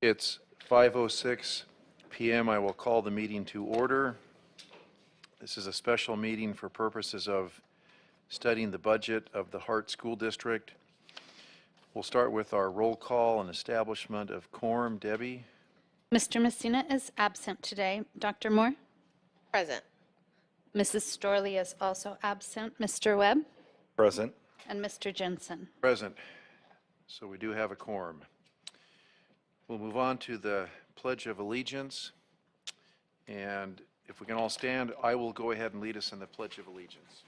It's 5:06 p.m. I will call the meeting to order. This is a special meeting for purposes of studying the budget of the Hart School District. We'll start with our roll call and establishment of quorum. Debbie? Mr. Messina is absent today. Dr. Moore? Present. Mrs. Storley is also absent. Mr. Webb? Present. And Mr. Jensen. Present. So we do have a quorum. We'll move on to the Pledge of Allegiance. And if we can all stand, I will go ahead and lead us in the Pledge of Allegiance.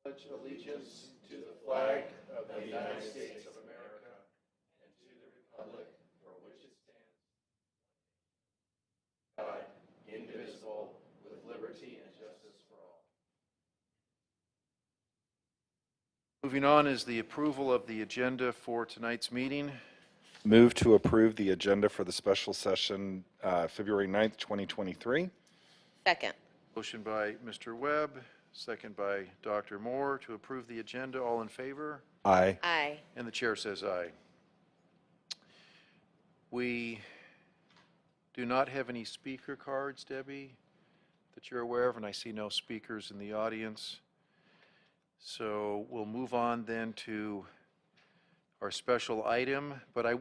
Pledge allegiance to the flag of the United States of America and to the republic for which it stands, God, indivisible, with liberty and justice for all. Moving on is the approval of the agenda for tonight's meeting. Move to approve the agenda for the special session February 9th, 2023. Second. Motion by Mr. Webb, second by Dr. Moore to approve the agenda. All in favor? Aye. Aye. And the chair says aye. We do not have any speaker cards, Debbie, that you're aware of, and I see no speakers in the audience. So we'll move on then to our special item, but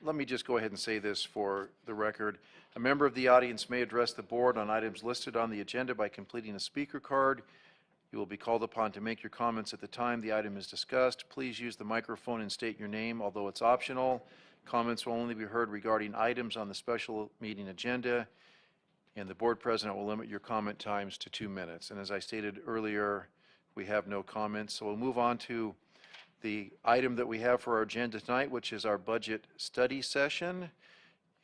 let me just go ahead and say this for the record. A member of the audience may address the board on items listed on the agenda by completing a speaker card. You will be called upon to make your comments at the time the item is discussed. Please use the microphone and state your name, although it's optional. Comments will only be heard regarding items on the special meeting agenda, and the board president will limit your comment times to 2 minutes. And as I stated earlier, we have no comments, so we'll move on to the item that we have for our agenda tonight, which is our budget study session.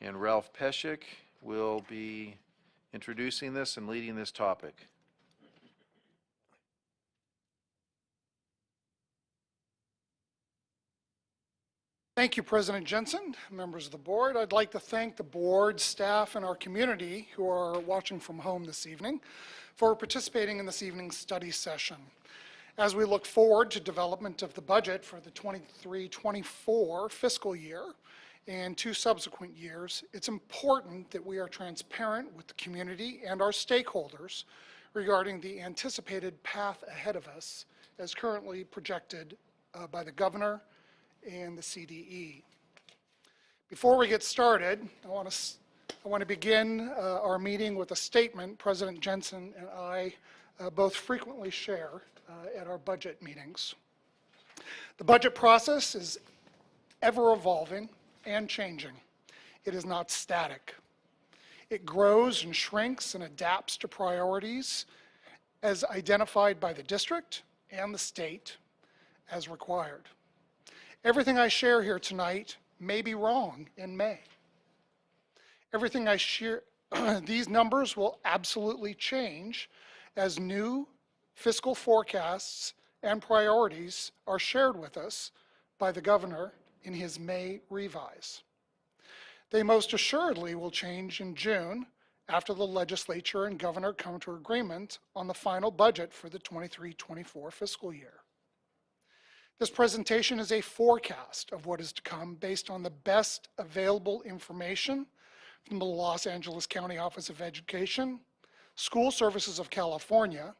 And Ralph Peschick will be introducing this and leading this topic. Thank you, President Jensen, members of the board. I'd like to thank the board, staff, and our community who are watching from home this evening for participating in this evening's study session. As we look forward to development of the budget for the 23-24 fiscal year and 2 subsequent years, it's important that we are transparent with the community and our stakeholders regarding the anticipated path ahead of us as currently projected by the governor and the CDE. Before we get started, I want to begin our meeting with a statement President Jensen and I both frequently share at our budget meetings. The budget process is ever evolving and changing. It is not static. It grows and shrinks and adapts to priorities as identified by the district and the state as required. Everything I share here tonight may be wrong in May. Everything I share, these numbers will absolutely change as new fiscal forecasts and priorities are shared with us by the governor in his May revise. They most assuredly will change in June after the legislature and governor come to agreement on the final budget for the 23-24 fiscal year. This presentation is a forecast of what is to come based on the best available information from the Los Angeles County Office of Education, School Services of California,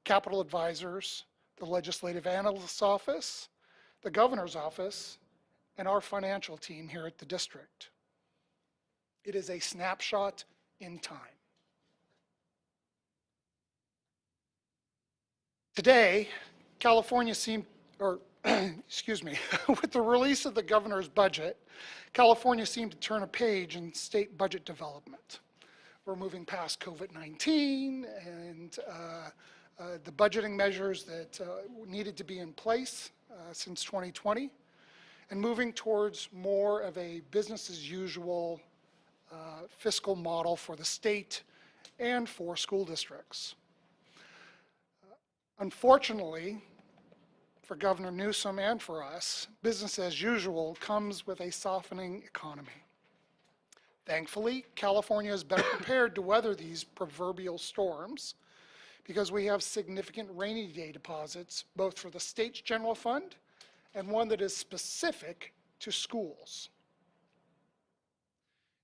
Capital Advisors, the Legislative Analyst's Office, the Governor's Office, and our financial team here at the district. It is a snapshot in time. Today, California seemed, excuse me, with the release of the governor's budget, California seemed to turn a page in state budget development. We're moving past COVID-19 and the budgeting measures that needed to be in place since 2020, and moving towards more of a business as usual fiscal model for the state and for school districts. Unfortunately, for Governor Newsom and for us, business as usual comes with a softening economy. Thankfully, California is better prepared to weather these proverbial storms because we have significant rainy day deposits, both for the state's general fund and one that is specific to schools.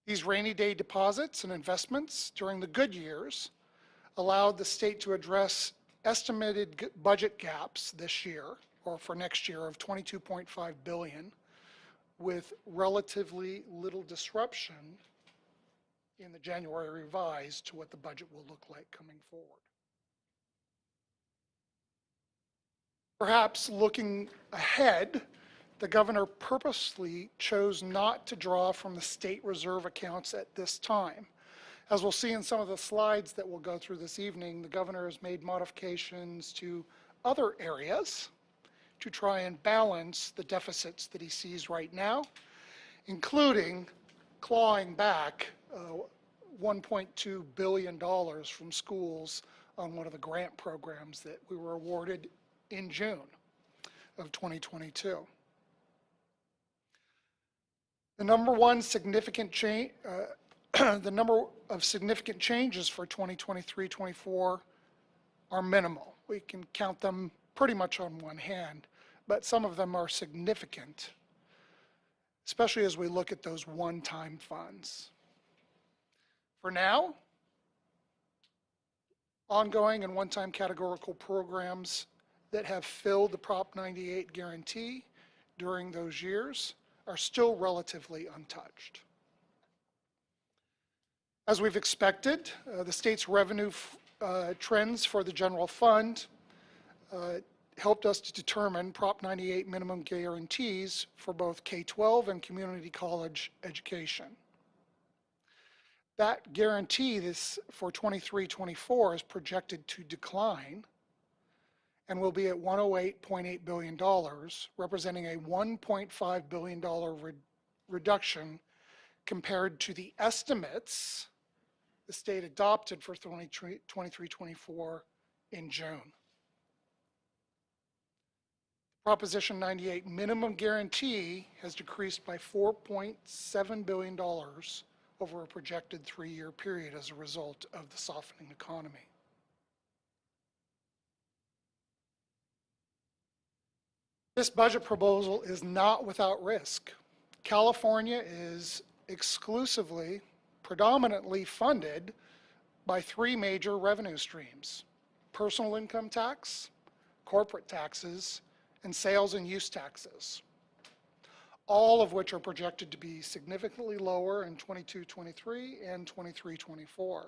These rainy day deposits and investments during the good years allowed the state to address estimated budget gaps this year, or for next year, of $22.5 billion, with relatively little disruption in the January revise to what the budget will look like coming forward. Perhaps looking ahead, the governor purposely chose not to draw from the state reserve accounts at this time. As we'll see in some of the slides that we'll go through this evening, the governor has made modifications to other areas to try and balance the deficits that he sees right now, including clawing back $1.2 billion from schools on one of the grant programs that we were awarded in June of 2022. The number of significant changes for 2023-24 are minimal. We can count them pretty much on one hand, but some of them are significant, especially as we look at those one-time funds. For now, ongoing and one-time categorical programs that have filled the Prop 98 guarantee during those years are still relatively untouched. As we've expected, the state's revenue trends for the general fund helped us to determine Prop 98 minimum guarantees for both K-12 and community college education. That guarantee for 23-24 is projected to decline and will be at $108.8 billion, representing a $1.5 billion reduction compared to the estimates the state adopted for 23-24 in June. Proposition 98 minimum guarantee has decreased by $4.7 billion over a projected 3-year period as a result of the softening economy. This budget proposal is not without risk. California is exclusively, predominantly funded by 3 major revenue streams: personal income tax, corporate taxes, and sales and use taxes, all of which are projected to be significantly lower in 22-23 and 23-24.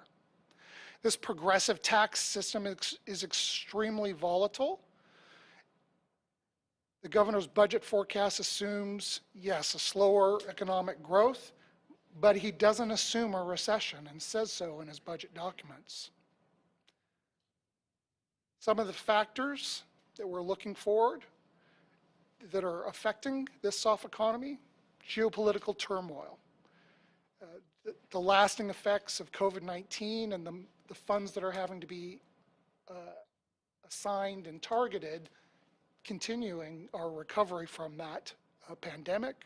This progressive tax system is extremely volatile. The governor's budget forecast assumes, yes, a slower economic growth, but he doesn't assume a recession and says so in his budget documents. Some of the factors that we're looking forward that are affecting this soft economy: geopolitical turmoil, the lasting effects of COVID-19 and the funds that are having to be assigned and targeted, continuing our recovery from that pandemic,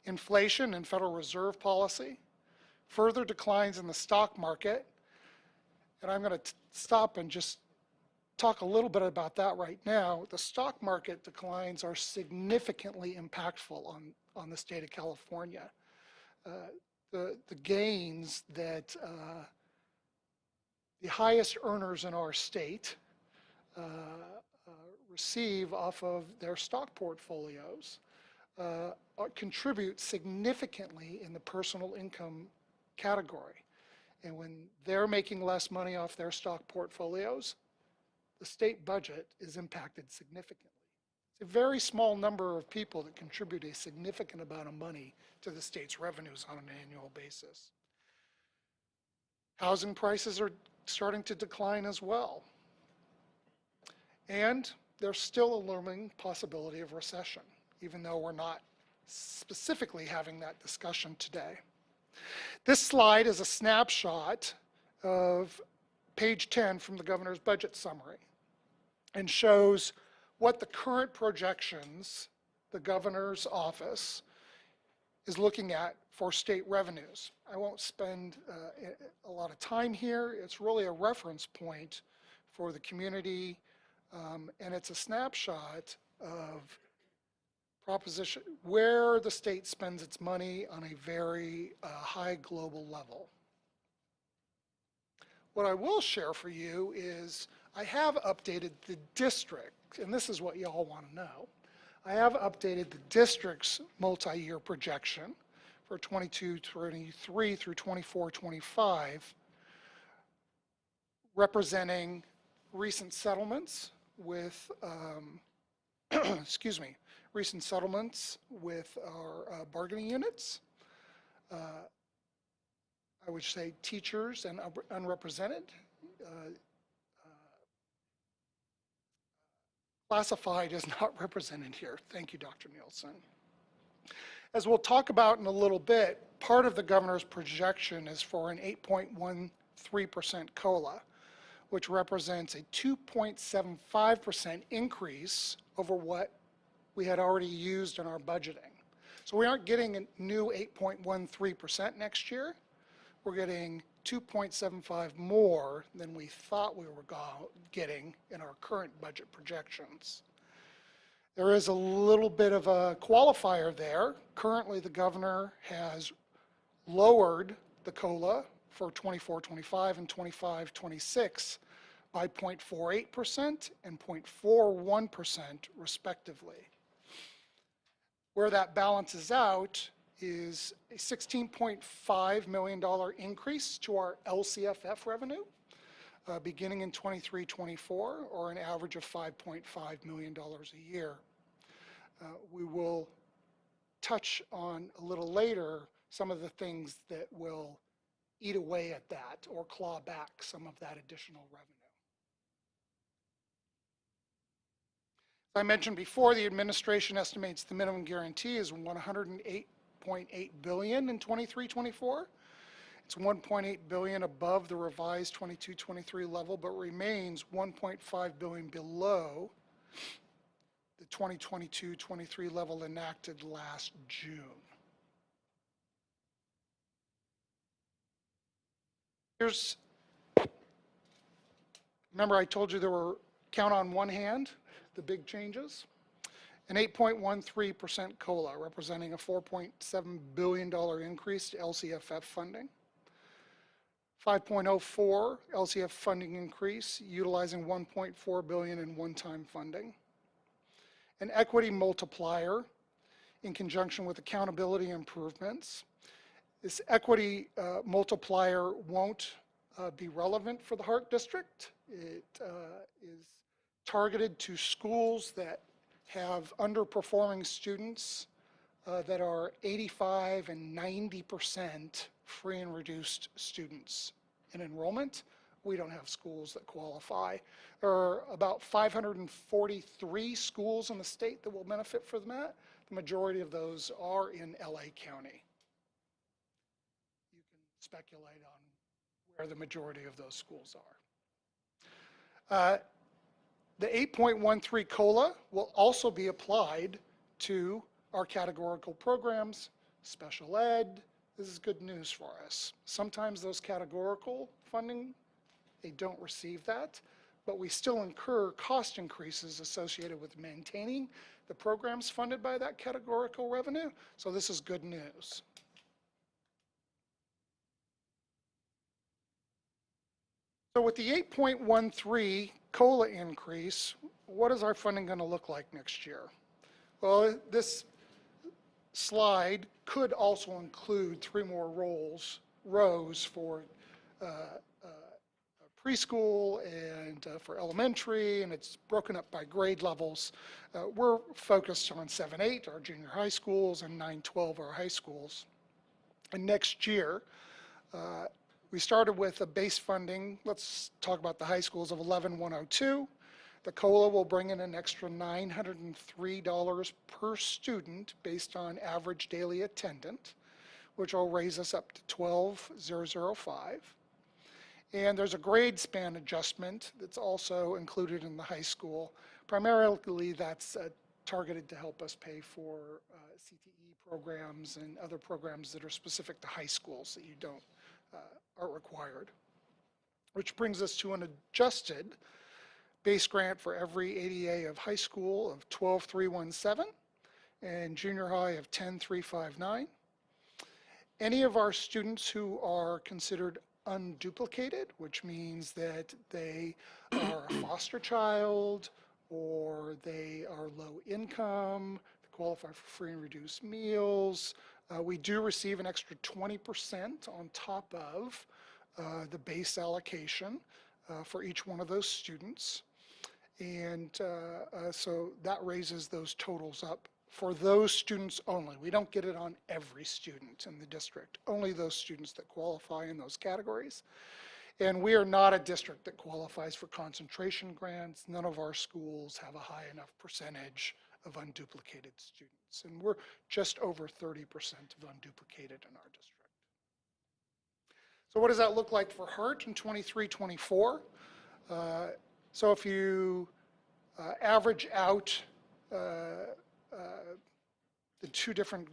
inflation and Federal Reserve policy, further declines in the stock market, and I'm going to stop and just talk a little bit about that right now. The stock market declines are significantly impactful on the state of California. The gains that the highest earners in our state receive off of their stock portfolios contribute significantly in the personal income category. And when they're making less money off their stock portfolios, the state budget is impacted significantly. It's a very small number of people that contribute a significant amount of money to the state's revenues on an annual basis. Housing prices are starting to decline as well. And there's still a looming possibility of recession, even though we're not specifically having that discussion today. This slide is a snapshot of page 10 from the governor's budget summary and shows what the current projections the governor's office is looking at for state revenues. I won't spend a lot of time here. It's really a reference point for the community, and it's a snapshot of proposition, where the state spends its money on a very high global level. What I will share for you is I have updated the district, and this is what you all want to know. I have updated the district's multi-year projection for 22-23 through 24-25, representing recent settlements with, excuse me, recent settlements with our bargaining units. I would say teachers and unrepresented. Classified is not represented here. Thank you, Dr. Nielsen. As we'll talk about in a little bit, part of the governor's projection is for an 8.13% COLA, which represents a 2.75% increase over what we had already used in our budgeting. So we aren't getting a new 8.13% next year. We're getting 2.75 more than we thought we were getting in our current budget projections. There is a little bit of a qualifier there. Currently, the governor has lowered the COLA for 24-25 and 25-26 by 0.48% and 0.41% respectively. Where that balances out is a $16.5 million increase to our LCFF revenue beginning in 23-24, or an average of $5.5 million a year. We will touch on a little later some of the things that will eat away at that or claw back some of that additional revenue. As I mentioned before, the administration estimates the minimum guarantee is $108.8 billion in 23-24. It's $1.8 billion above the revised 22-23 level, but remains $1.5 billion below the 2022-23 level enacted last June. Remember I told you there were, count on one hand, the big changes? An 8.13% COLA, representing a $4.7 billion increase to LCFF funding. 5.04 LCF funding increase, utilizing $1.4 billion in one-time funding. An equity multiplier in conjunction with accountability improvements. This equity multiplier won't be relevant for the Hart District. It is targeted to schools that have underperforming students that are 85 and 90% free and reduced students in enrollment. We don't have schools that qualify. There are about 543 schools in the state that will benefit from that. The majority of those are in LA County. You can speculate on where the majority of those schools are. The 8.13 COLA will also be applied to our categorical programs, special ed. This is good news for us. Sometimes those categorical funding, they don't receive that, but we still incur cost increases associated with maintaining the programs funded by that categorical revenue, so this is good news. So with the 8.13 COLA increase, what is our funding going to look like next year? Well, this slide could also include 3 more rows for preschool and for elementary, and it's broken up by grade levels. We're focused on 7-8, our junior high schools, and 9-12, our high schools. And next year, we started with a base funding, let's talk about the high schools, of $11,102. The COLA will bring in an extra $903 per student based on average daily attendance, which will raise us up to $12,005. And there's a grade span adjustment that's also included in the high school. Primarily that's targeted to help us pay for CTE programs and other programs that are specific to high schools that you don't are required. Which brings us to an adjusted base grant for every ADA of high school of $12,317 and junior high of 10,359. Any of our students who are considered unduplicated, which means that they are a foster child or they are low income, they qualify for free and reduced meals, we do receive an extra 20% on top of the base allocation for each one of those students. And so that raises those totals up for those students only. We don't get it on every student in the district, only those students that qualify in those categories. And we are not a district that qualifies for concentration grants. None of our schools have a high enough percentage of unduplicated students. And we're just over 30% of unduplicated in our district. So what does that look like for Hart in 23-24? So if you average out the two different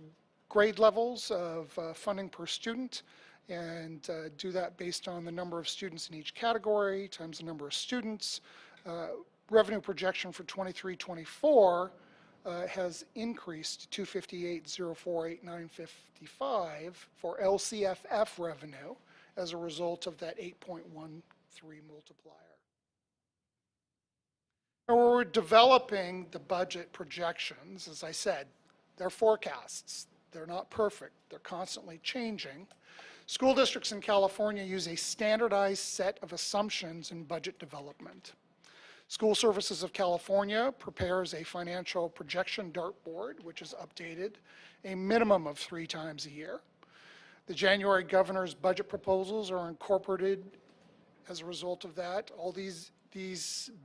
grade levels of funding per student and do that based on the number of students in each category times the number of students, revenue projection for 23-24 has increased to 258,048,955 for LCFF revenue as a result of that 8.13 multiplier. Now, we're developing the budget projections. As I said, they're forecasts. They're not perfect. They're constantly changing. School districts in California use a standardized set of assumptions in budget development. School Services of California prepares a financial projection dartboard, which is updated a minimum of 3 times a year. The January governor's budget proposals are incorporated as a result of that. All these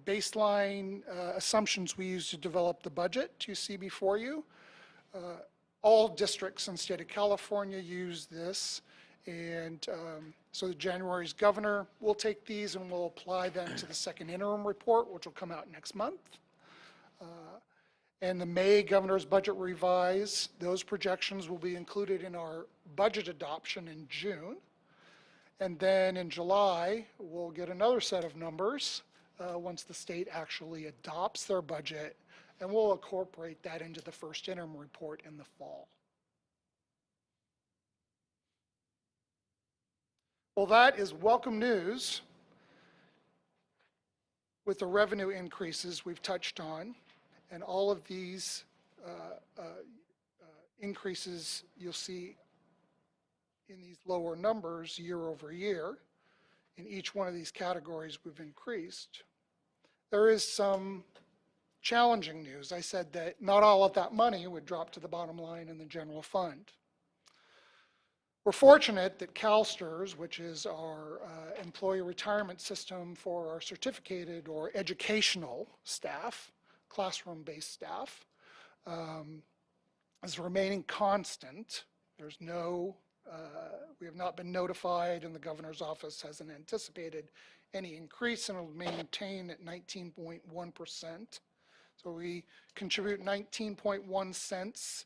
baseline assumptions we use to develop the budget you see before you. All districts in the state of California use this, and so January's governor will take these and will apply them to the second interim report, which will come out next month. And the May governor's budget revise, those projections will be included in our budget adoption in June. And then in July, we'll get another set of numbers once the state actually adopts their budget, and we'll incorporate that into the first interim report in the fall. Well, that is welcome news with the revenue increases we've touched on, and all of these increases you'll see in these lower numbers year over year. In each one of these categories we've increased. There is some challenging news. I said that not all of that money would drop to the bottom line in the general fund. We're fortunate that CalPERS, which is our employee retirement system for our certificated or educational staff, classroom-based staff, is remaining constant. There's no we have not been notified, and the governor's office hasn't anticipated any increase, and it'll maintain at 19.1%. So we contribute 19.1 cents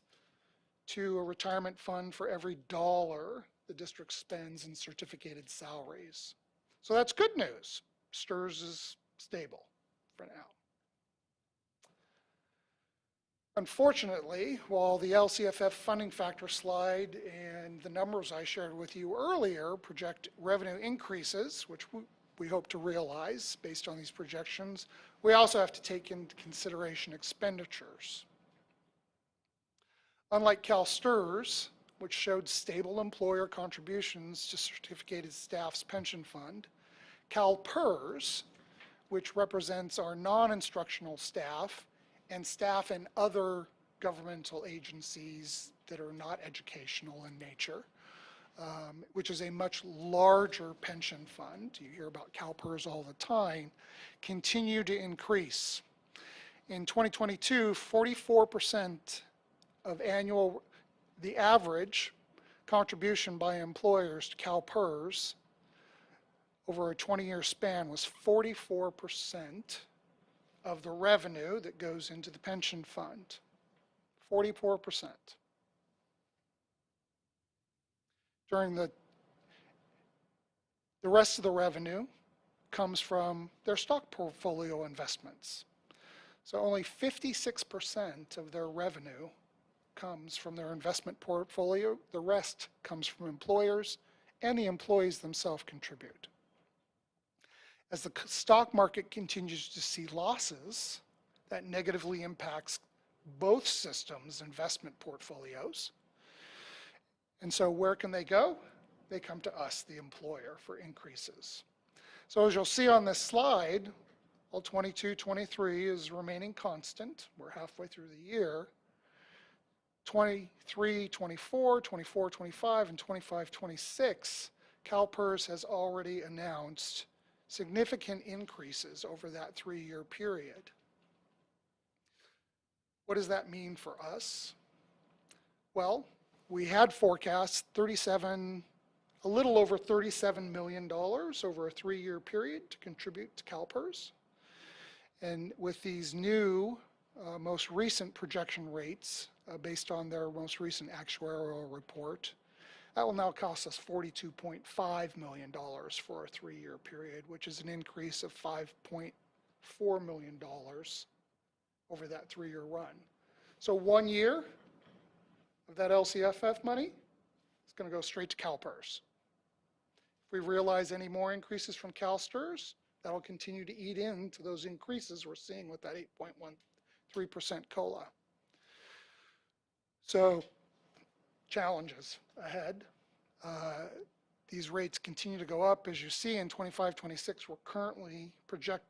to a retirement fund for every dollar the district spends in certificated salaries. So that's good news. STRS is stable for now. Unfortunately, while the LCFF funding factor slide and the numbers I shared with you earlier project revenue increases, which we hope to realize based on these projections, we also have to take into consideration expenditures. Unlike CalSTRS, which showed stable employer contributions to certificated staff's pension fund, CalPERS, which represents our non-instructional staff and staff in other governmental agencies that are not educational in nature, which is a much larger pension fund. You hear about CalPERS all the time, continue to increase. In 2022, 44% of the average contribution by employers to CalPERS over a 20-year span was 44% of the revenue that goes into the pension fund. 44%. During the rest of the revenue comes from their stock portfolio investments. So only 56% of their revenue comes from their investment portfolio, the rest comes from employers, and the employees themselves contribute. As the stock market continues to see losses, that negatively impacts both systems' investment portfolios. And so where can they go? They come to us, the employer, for increases. So as you'll see on this slide, while 22, 23 is remaining constant, we're halfway through the year, 23, 24, 24, 25, and 25, 26, CalPERS has already announced significant increases over that 3-year period. What does that mean for us? Well, we had forecast a little over $37 million over a 3-year period to contribute to CalPERS. And with these new, most recent projection rates, based on their most recent actuarial report, that will now cost us $42.5 million for a 3-year period, which is an increase of $5.4 million over that 3-year run. So 1 year of that LCFF money is going to go straight to CalPERS. If we realize any more increases from CalSTRS, that'll continue to eat into those increases we're seeing with that 8.13% COLA. So challenges ahead. These rates continue to go up. As you see in 25, 26, we're currently project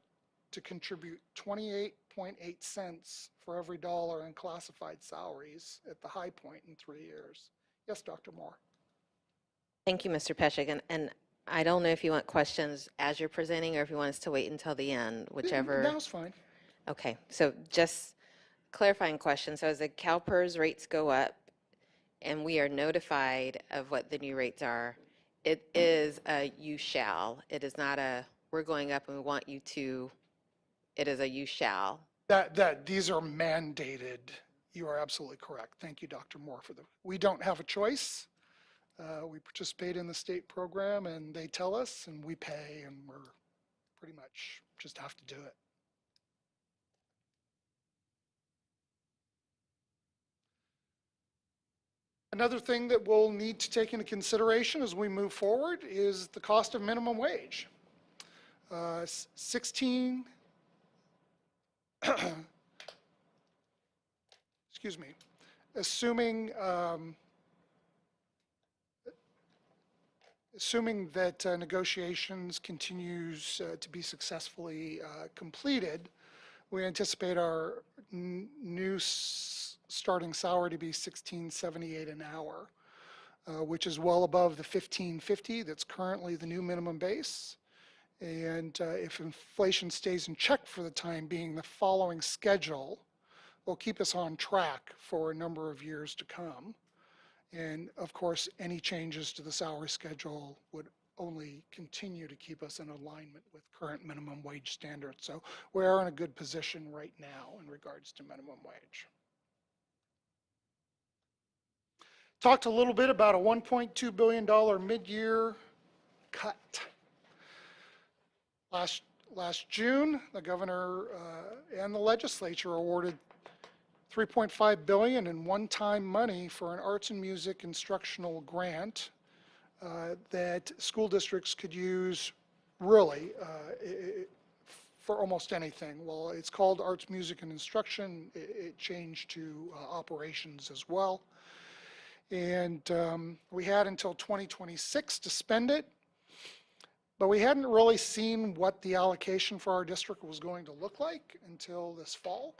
to contribute 28.8 cents for every dollar in classified salaries at the high point in 3 years. Yes, Dr. Moore. Thank you, Mr. Peschick. And I don't know if you want questions as you're presenting or if you want us to wait until the end, whichever. Now's fine. Okay, so just clarifying question. So as the CalPERS rates go up and we are notified of what the new rates are, it is a you shall. It is not a we're going up and we want you to. It is a you shall. These are mandated. You are absolutely correct. Thank you, Dr. Moore, for the. We don't have a choice. We participate in the state program, and they tell us, and we pay, and we're pretty much just have to do it. Another thing that we'll need to take into consideration as we move forward is the cost of minimum wage. 16, excuse me, assuming that negotiations continues to be successfully completed, we anticipate our new starting salary to be $16.78 an hour, which is well above the $15.50 that's currently the new minimum base. And if inflation stays in check for the time being, the following schedule will keep us on track for a number of years to come. And of course, any changes to the salary schedule would only continue to keep us in alignment with current minimum wage standards. So we are in a good position right now in regards to minimum wage. Talked a little bit about a $1.2 billion mid-year cut. Last June, the governor and the legislature awarded $3.5 billion in one-time money for an arts and music instructional grant that school districts could use really for almost anything. Well, it's called arts, music, and instruction. It changed to operations as well. And we had until 2026 to spend it, but we hadn't really seen what the allocation for our district was going to look like until this fall.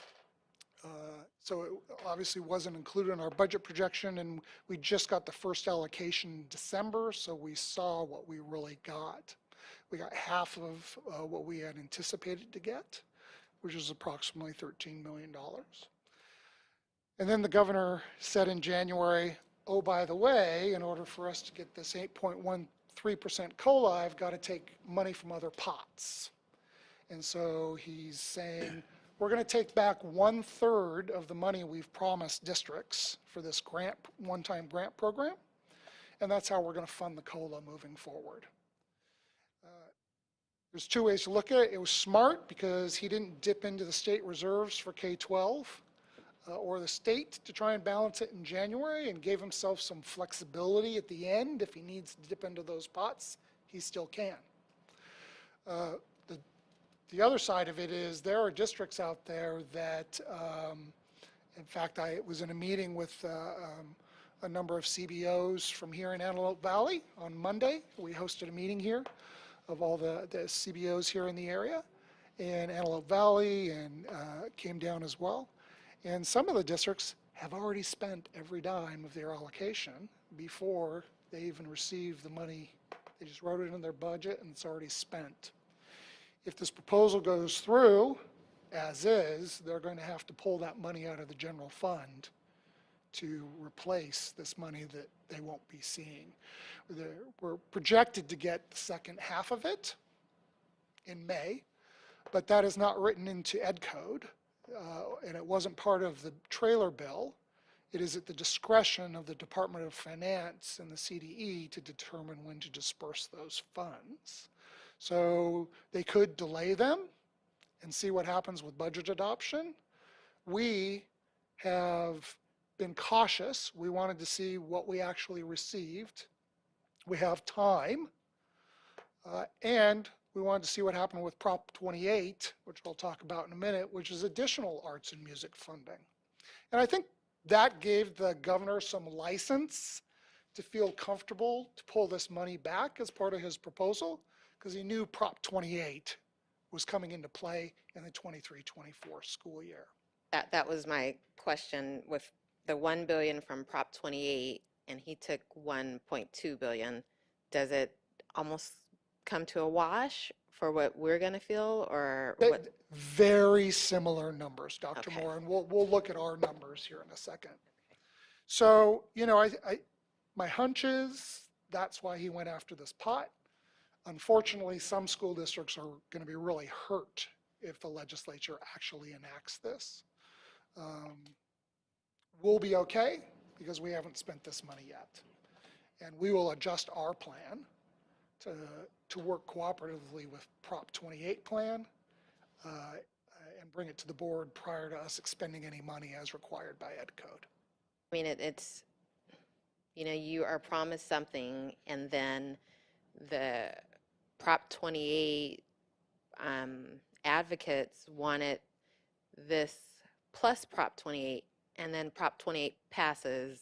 So it obviously wasn't included in our budget projection, and we just got the first allocation in December, so we saw what we really got. We got half of what we had anticipated to get, which is approximately $13 million. And then the governor said in January, oh, by the way, in order for us to get this 8.13% COLA, I've got to take money from other pots. And so he's saying, we're going to take back 1/3 of the money we've promised districts for this grant, one-time grant program, and that's how we're going to fund the COLA moving forward. There's two ways to look at it. It was smart because he didn't dip into the state reserves for K-12 or the state to try and balance it in January, and gave himself some flexibility at the end. If he needs to dip into those pots, he still can. The other side of it is there are districts out there that, in fact, I was in a meeting with a number of CBOs from here in Antelope Valley on Monday. We hosted a meeting here of all the CBOs here in the area, in Antelope Valley, and came down as well. And some of the districts have already spent every dime of their allocation before they even receive the money. They just wrote it in their budget and it's already spent. If this proposal goes through, as is, they're going to have to pull that money out of the general fund to replace this money that they won't be seeing. We're projected to get the second half of it in May, but that is not written into Ed Code, and it wasn't part of the trailer bill. It is at the discretion of the Department of Finance and the CDE to determine when to disperse those funds. So they could delay them and see what happens with budget adoption. We have been cautious. We wanted to see what we actually received. We have time. And we wanted to see what happened with Prop 28, which I'll talk about in a minute, which is additional arts and music funding. And I think that gave the governor some license to feel comfortable to pull this money back as part of his proposal, because he knew Prop 28 was coming into play in the 23-24 school year. That was my question with the 1 billion from Prop 28, and he took 1.2 billion. Does it almost come to a wash for what we're going to feel, or what? Very similar numbers, Dr. Okay. Moore, and we'll look at our numbers here in a second. So, you know, my hunch is that's why he went after this pot. Unfortunately, some school districts are going to be really hurt if the legislature actually enacts this. We'll be okay because we haven't spent this money yet. And we will adjust our plan to work cooperatively with Prop 28 plan and bring it to the board prior to us expending any money as required by Ed Code. I mean, it's, you know, you are promised something, and then the Prop 28 advocates wanted this plus Prop 28, and then Prop 28 passes,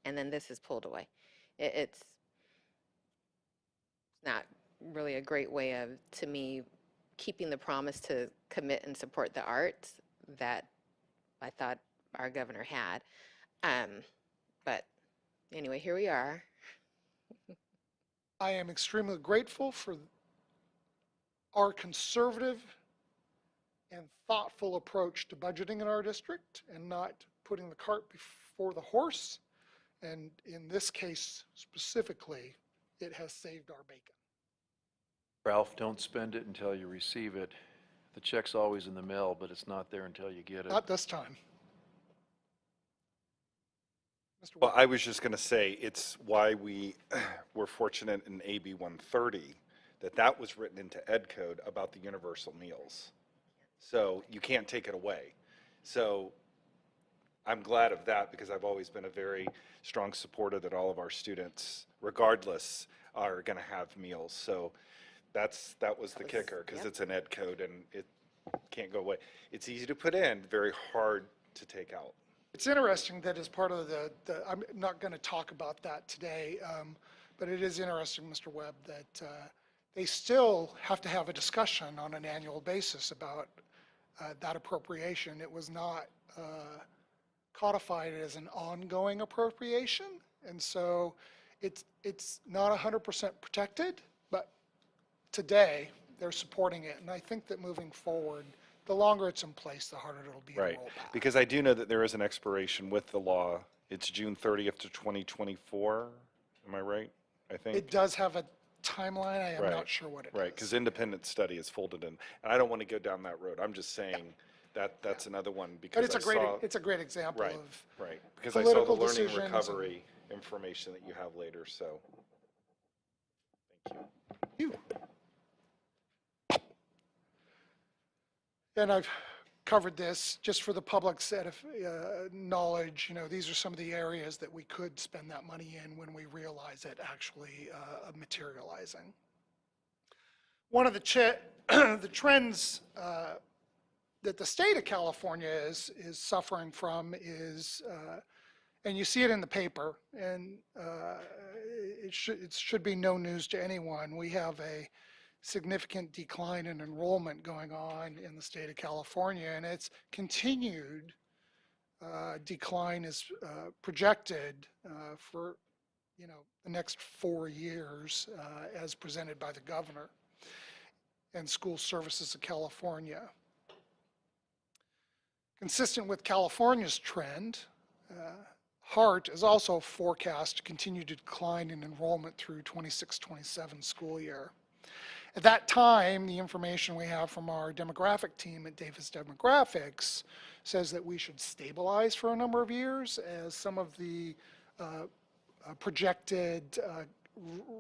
and then this is pulled away. It's not really a great way of, to me, keeping the promise to commit and support the arts that I thought our governor had. But anyway, here we are. I am extremely grateful for our conservative and thoughtful approach to budgeting in our district and not putting the cart before the horse. And in this case specifically, it has saved our bacon. Ralph, don't spend it until you receive it. The check's always in the mail, but it's not there until you get it. Not this time. Mr. Well, Webb. I was just going to say, it's why we were fortunate in AB 130 that was written into Ed Code about the universal meals. So you can't take it away. So I'm glad of that, because I've always been a very strong supporter that all of our students, regardless, are going to have meals. So that was the kicker, because yep. it's an Ed Code and it can't go away. It's easy to put in, very hard to take out. It's interesting that as part of I'm not going to talk about that today, but it is interesting, Mr. Webb, that they still have to have a discussion on an annual basis about that appropriation. It was not codified as an ongoing appropriation, and so it's not 100% protected, but today they're supporting it, and I think that moving forward, the longer it's in place, the harder it'll be to Right, roll back. because I do know that there is an expiration with the law. It's June 30th to 2024, am I right? I think. It does have a timeline. I am Right, not sure what it is. Right, because independent study is folded in, and I don't want to go down that road. I'm just saying that that's another one, because But it's a great example Right, of right, because I saw the political learning decisions and- recovery information that you have later, so. Thank you. you. And I've covered this. Just for the public's knowledge, these are some of the areas that we could spend that money in when we realize it actually materializing. One of the, the trends that the state of California is suffering from is, and you see it in the paper, and it should be no news to anyone. We have a significant decline in enrollment going on in the state of California, and its continued decline is projected for the next 4 years as presented by the governor and School Services of California. Consistent with California's trend, Hart is also forecast to continue to decline in enrollment through 26-27 school year. At that time, the information we have from our demographic team at Davis Demographics says that we should stabilize for a number of years as some of the projected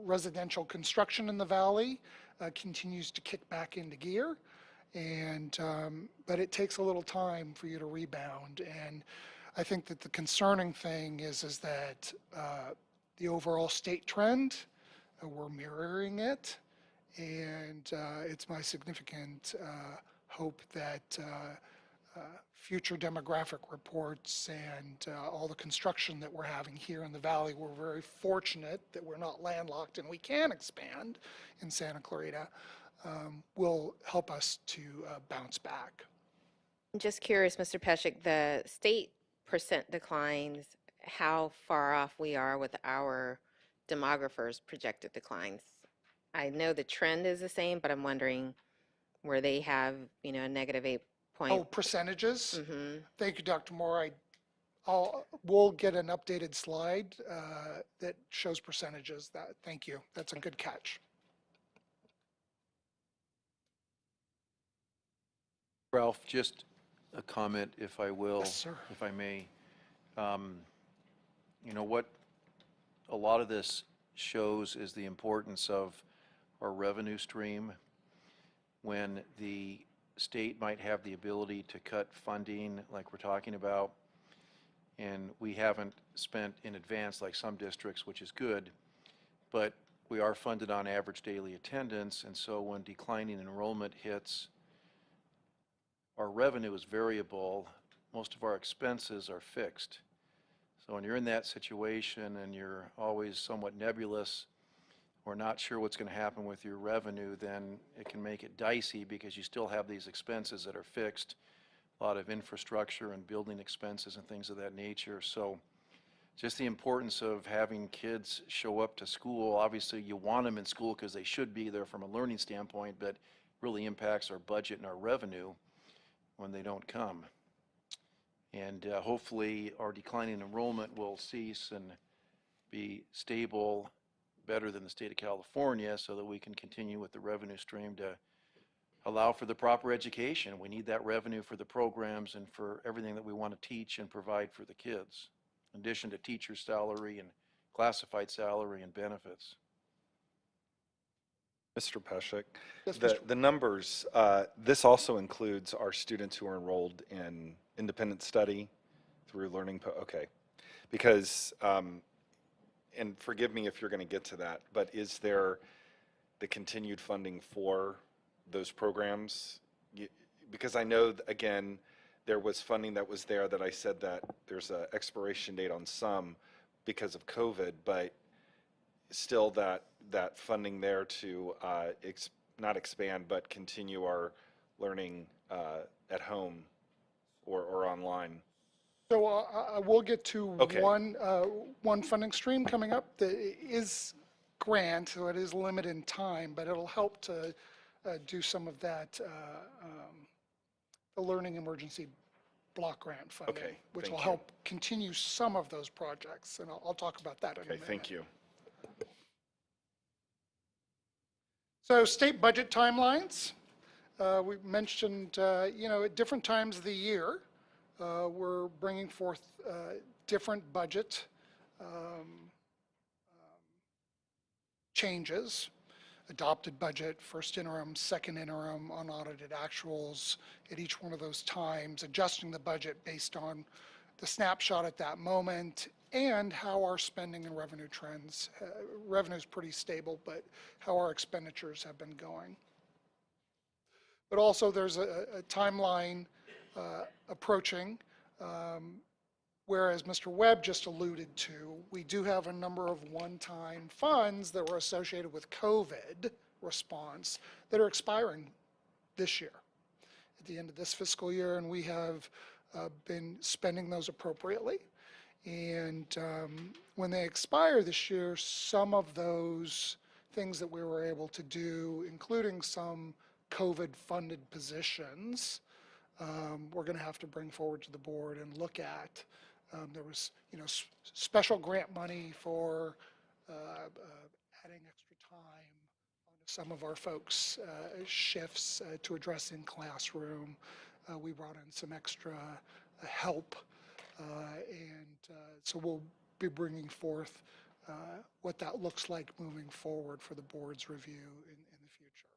residential construction in the valley continues to kick back into gear. And but it takes a little time for you to rebound. And I think that the concerning thing is that the overall state trend, we're mirroring it. And it's my significant hope that future demographic reports and all the construction that we're having here in the valley, we're very fortunate that we're not landlocked and we can expand in Santa Clarita, will help us to bounce back. I'm just curious, Mr. Peschick, the state percent declines, how far off we are with our demographers' projected declines. I know the trend is the same, but I'm wondering where they have, a -8 point. Oh, percentages? Mm-hmm. Thank you, Dr. Moore. We'll get an updated slide that shows percentages. Thank you. That's a good catch. Ralph, just a comment, if I will. Yes, sir. If I may. What a lot of this shows is the importance of our revenue stream. When the state might have the ability to cut funding like we're talking about, and we haven't spent in advance like some districts, which is good, but we are funded on average daily attendance, and so when declining enrollment hits, our revenue is variable. Most of our expenses are fixed. So when you're in that situation and you're always somewhat nebulous or not sure what's going to happen with your revenue, then it can make it dicey because you still have these expenses that are fixed, a lot of infrastructure and building expenses and things of that nature. So just the importance of having kids show up to school. Obviously you want them in school because they should be there from a learning standpoint, but really impacts our budget and our revenue when they don't come. And hopefully our declining enrollment will cease and be stable, better than the state of California, so that we can continue with the revenue stream to allow for the proper education. We need that revenue for the programs and for everything that we want to teach and provide for the kids, in addition to teacher salary and classified salary and benefits. Mr. Peschick, Yes, the numbers, this also includes our students who are enrolled in independent study through learning, okay. Because, and forgive me if you're going to get to that, but is there the continued funding for those programs? Because I know, again, there was funding that was there that I said that there's an expiration date on some because of COVID, but still that funding there to not expand, but continue our learning at home or online. So I will get to Okay. one funding stream coming up that is grant, so it is limited in time, but it'll help to do some of that, the learning emergency block grant funding, Okay, which thank will you. help continue some of those projects, and I'll talk about that in a Okay, minute. thank you. So state budget timelines, we mentioned, at different times of the year, we're bringing forth different budget changes. adopted budget, first interim, second interim, unaudited actuals at each one of those times, adjusting the budget based on the snapshot at that moment and how our spending and revenue trends, revenue is pretty stable, but how our expenditures have been going. But also there's a timeline approaching, whereas Mr. Webb just alluded to, we do have a number of one-time funds that were associated with COVID response that are expiring this year, at the end of this fiscal year, and we have been spending those appropriately. And when they expire this year, some of those things that we were able to do, including some COVID-funded positions, we're going to have to bring forward to the board and look at. There was, special grant money for adding extra time onto some of our folks' shifts to address in classroom. We brought in some extra help, and so we'll be bringing forth what that looks like moving forward for the board's review in the future.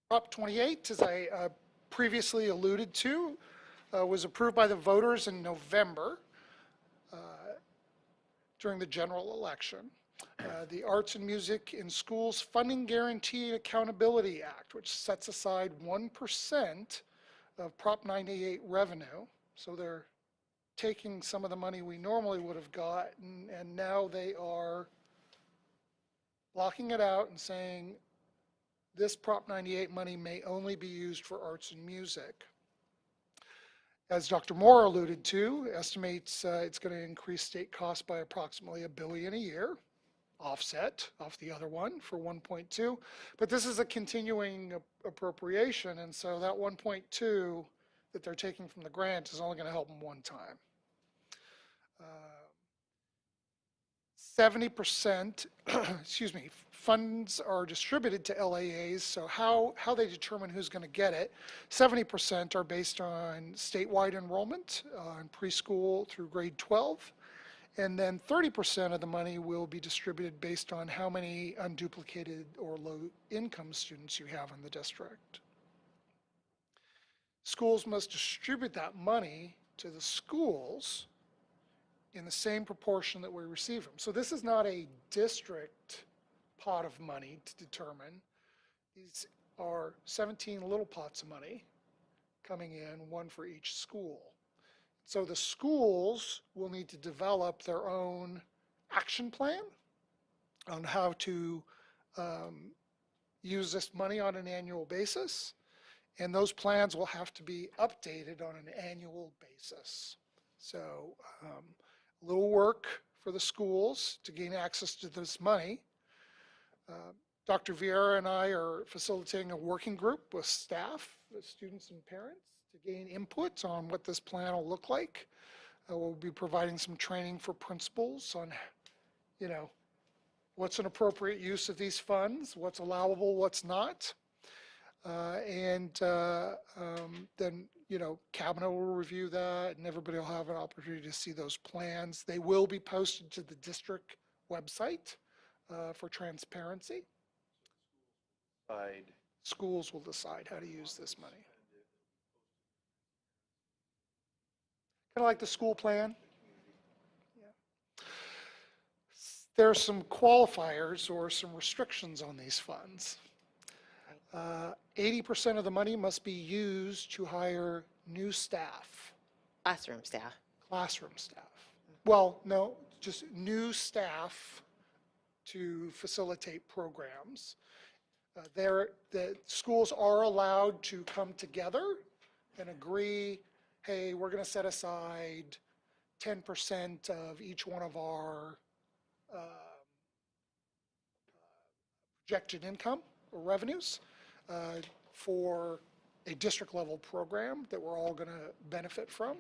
Prop 28, as I previously alluded to, was approved by the voters in November during the general election. The Arts and Music in Schools Funding Guarantee and Accountability Act, which sets aside 1% of Prop 98 revenue. So they're taking some of the money we normally would have gotten, and now they are blocking it out and saying this Prop 98 money may only be used for arts and music. As Dr. Moore alluded to, estimates it's going to increase state costs by approximately $1 billion a year, offset off the other one for 1.2. But this is a continuing appropriation, and so that 1.2 that they're taking from the grant is only going to help them one time. 70%, excuse me, funds are distributed to LAAs, so how they determine who's going to get it, 70% are based on statewide enrollment in preschool through grade 12, and then 30% of the money will be distributed based on how many unduplicated or low-income students you have in the district. Schools must distribute that money to the schools in the same proportion that we receive them. So this is not a district pot of money to determine. These are 17 little pots of money coming in, one for each school. So the schools will need to develop their own action plan on how to use this money on an annual basis, and those plans will have to be updated on an annual basis. So a little work for the schools to gain access to this money. Dr. Vieira and I are facilitating a working group with staff, with students and parents to gain input on what this plan will look like. We'll be providing some training for principals on, what's an appropriate use of these funds, what's allowable, what's not. Then, Cabinet will review that, and everybody will have an opportunity to see those plans. They will be posted to the district website for transparency. Schools will decide how to use this money. Kind of like the school plan. Yeah. There are some qualifiers or some restrictions on these funds. 80% of the money must be used to hire new staff. Classroom staff. Classroom staff. Well, no, just new staff to facilitate programs. The schools are allowed to come together and agree, hey, we're going to set aside 10% of each one of our projected income or revenues for a district level program that we're all going to benefit from,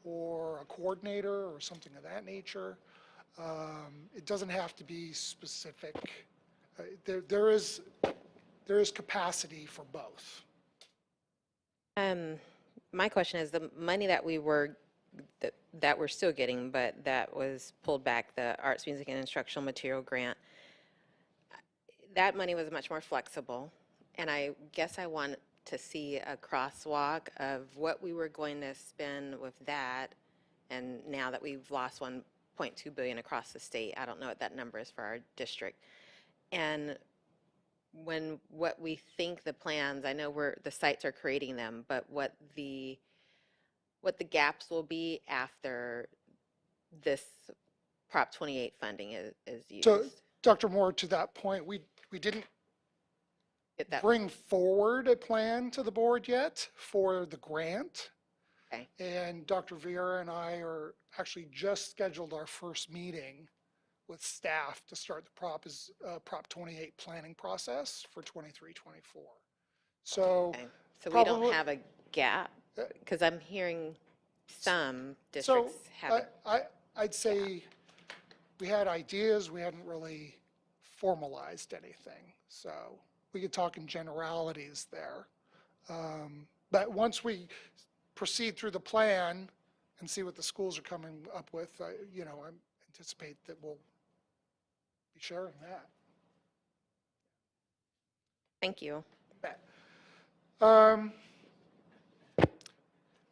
or a coordinator or something of that nature. It doesn't have to be specific. There is capacity for both. My question is, the money that we were that we're still getting, but that was pulled back, the arts, music, and instructional material grant. That money was much more flexible, and I guess I want to see a crosswalk of what we were going to spend with that, and now that we've lost 1.2 billion across the state, I don't know what that number is for our district. And what we think the plans, I know the sites are creating them, but what the gaps will be after this Prop 28 funding is used. So, Dr. Moore, to that point, we didn't Get that- bring forward a plan to the board yet for the grant. Okay. And Dr. Vieira and I are actually just scheduled our first meeting with staff to start the Prop 28 planning process for 23-24. So Okay. So we don't probably- have a gap, because I'm hearing some So districts have. I'd say we had ideas, we hadn't really formalized anything. So we could talk in generalities there. But once we proceed through the plan and see what the schools are coming up with, I anticipate that we'll be sharing that. Thank you.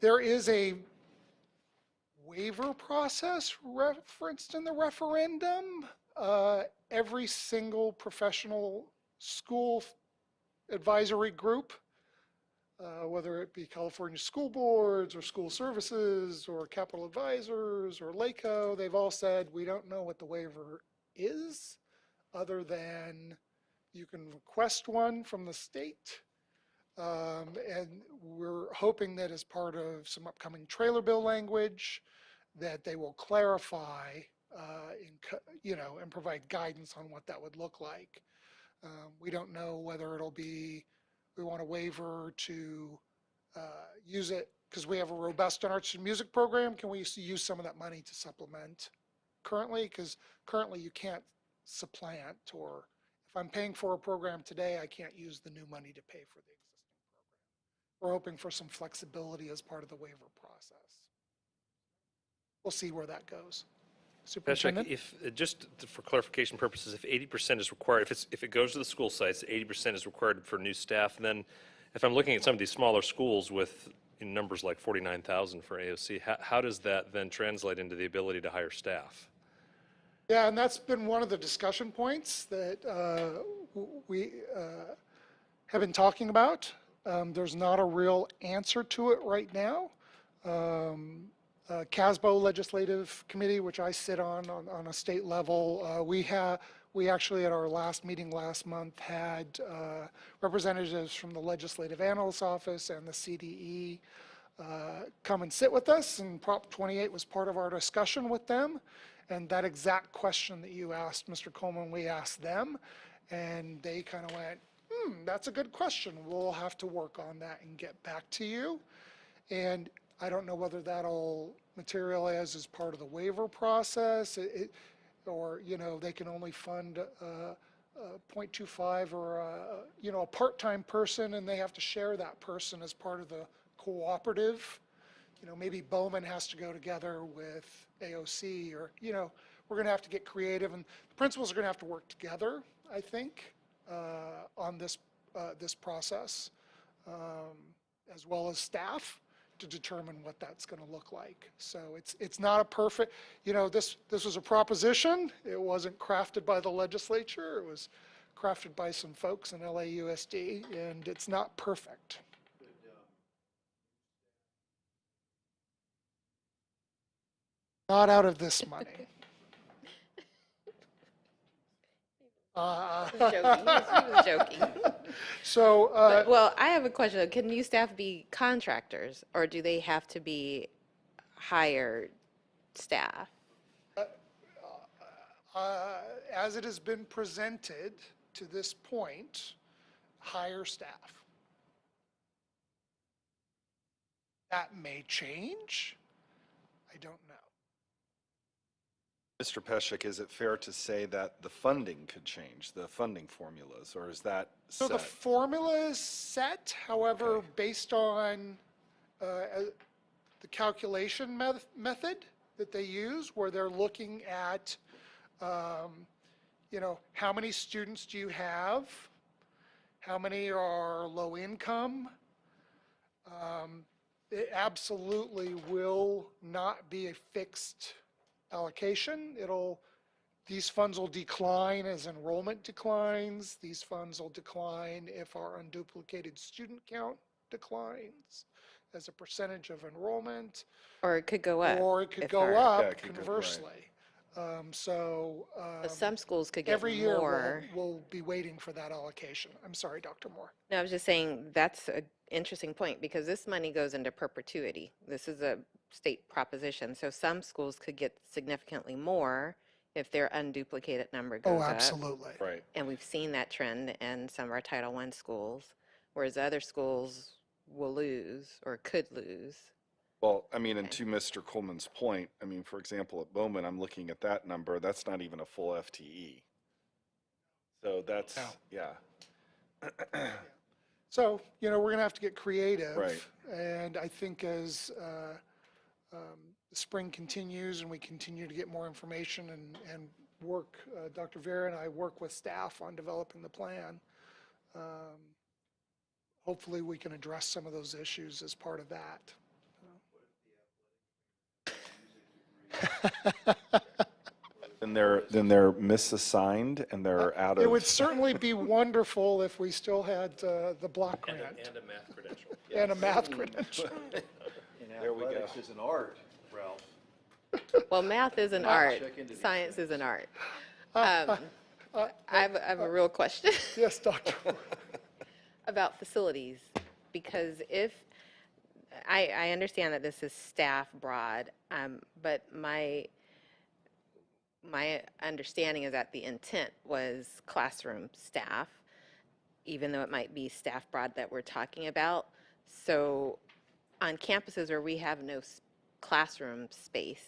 There is a waiver process referenced in the referendum. Every single professional school advisory group, whether it be California school boards or school services or capital advisors or LACO, they've all said, we don't know what the waiver is, other than you can request one from the state. And we're hoping that as part of some upcoming trailer bill language, that they will clarify and provide guidance on what that would look like. We don't know whether it'll be, we want a waiver to use it because we have a robust arts and music program. Can we use some of that money to supplement currently? Because currently you can't supplant, or if I'm paying for a program today, I can't use the new money to pay for the existing program. We're hoping for some flexibility as part of the waiver process. We'll see where that goes. Peschick, Superintendent? if, just for clarification purposes, if 80% is required, if it goes to the school sites, 80% is required for new staff, then if I'm looking at some of these smaller schools with numbers like 49,000 for AOC, how does that then translate into the ability to hire staff? Yeah, and that's been one of the discussion points that we have been talking about. There's not a real answer to it right now. CASBO Legislative Committee, which I sit on a state level, we actually at our last meeting last month had representatives from the Legislative Analyst's Office and the CDE come and sit with us, and Prop 28 was part of our discussion with them. And that exact question that you asked, Mr. Coleman, we asked them, and they kind of went, that's a good question. We'll have to work on that and get back to you. And I don't know whether that'll materialize as part of the waiver process, or they can only fund 0.25 or a part-time person, and they have to share that person as part of the cooperative. Maybe Bowman has to go together with AOC, or we're going to have to get creative, and the principals are going to have to work together, I think, on this process, as well as staff, to determine what that's going to look like. So it's not a perfect, this was a proposition. It wasn't crafted by the legislature. It was crafted by some folks in LAUSD, and it's not perfect. Not out of this money. He was joking. So, Well, I have a question. Can new staff be contractors, or do they have to be hired staff? as it has been presented to this point, hire staff. That may change. I don't know. Mr. Peschick, is it fair to say that the funding could change, the funding formulas, or is that So set? the formula is set, however, Okay. based on, the calculation method that they use, where they're looking at, how many students do you have? How many are low income? It absolutely will not be a fixed allocation. These funds will decline as enrollment declines. These funds will decline if our unduplicated student count declines as a percentage of enrollment. Or it could go up. Or it could if go our- up Yeah, it could go- right. conversely. So some schools could get every year more. we'll be waiting for that allocation. I'm sorry, Dr. Moore. No, I was just saying, that's an interesting point, because this money goes into perpetuity. This is a state proposition, so some schools could get significantly more if their unduplicated number goes Oh, up. absolutely. Right. And we've seen that trend in some of our Title I schools, whereas other schools will lose or could lose. Well, I mean, and to Mr. Coleman's point, I mean, for example, at Bowman, I'm looking at that number, that's not even a full FTE. So that's, No. yeah. So, we're going to have to get creative. Right. And I think as the spring continues and we continue to get more information and work, Dr. Vera and I work with staff on developing the plan, hopefully we can address some of those issues as part of that. Then they're misassigned and they're out of. It would certainly be wonderful if we still had the block grant And a math credential. and a math credential. There we go. Athletics is an art, Ralph. Well, math is an art, check into these science is an art. I have a real question Yes, Dr. Moore. about facilities, because if, I understand that this is staff broad, but my understanding is that the intent was classroom staff, even though it might be staff broad that we're talking about. So on campuses where we have no classroom space,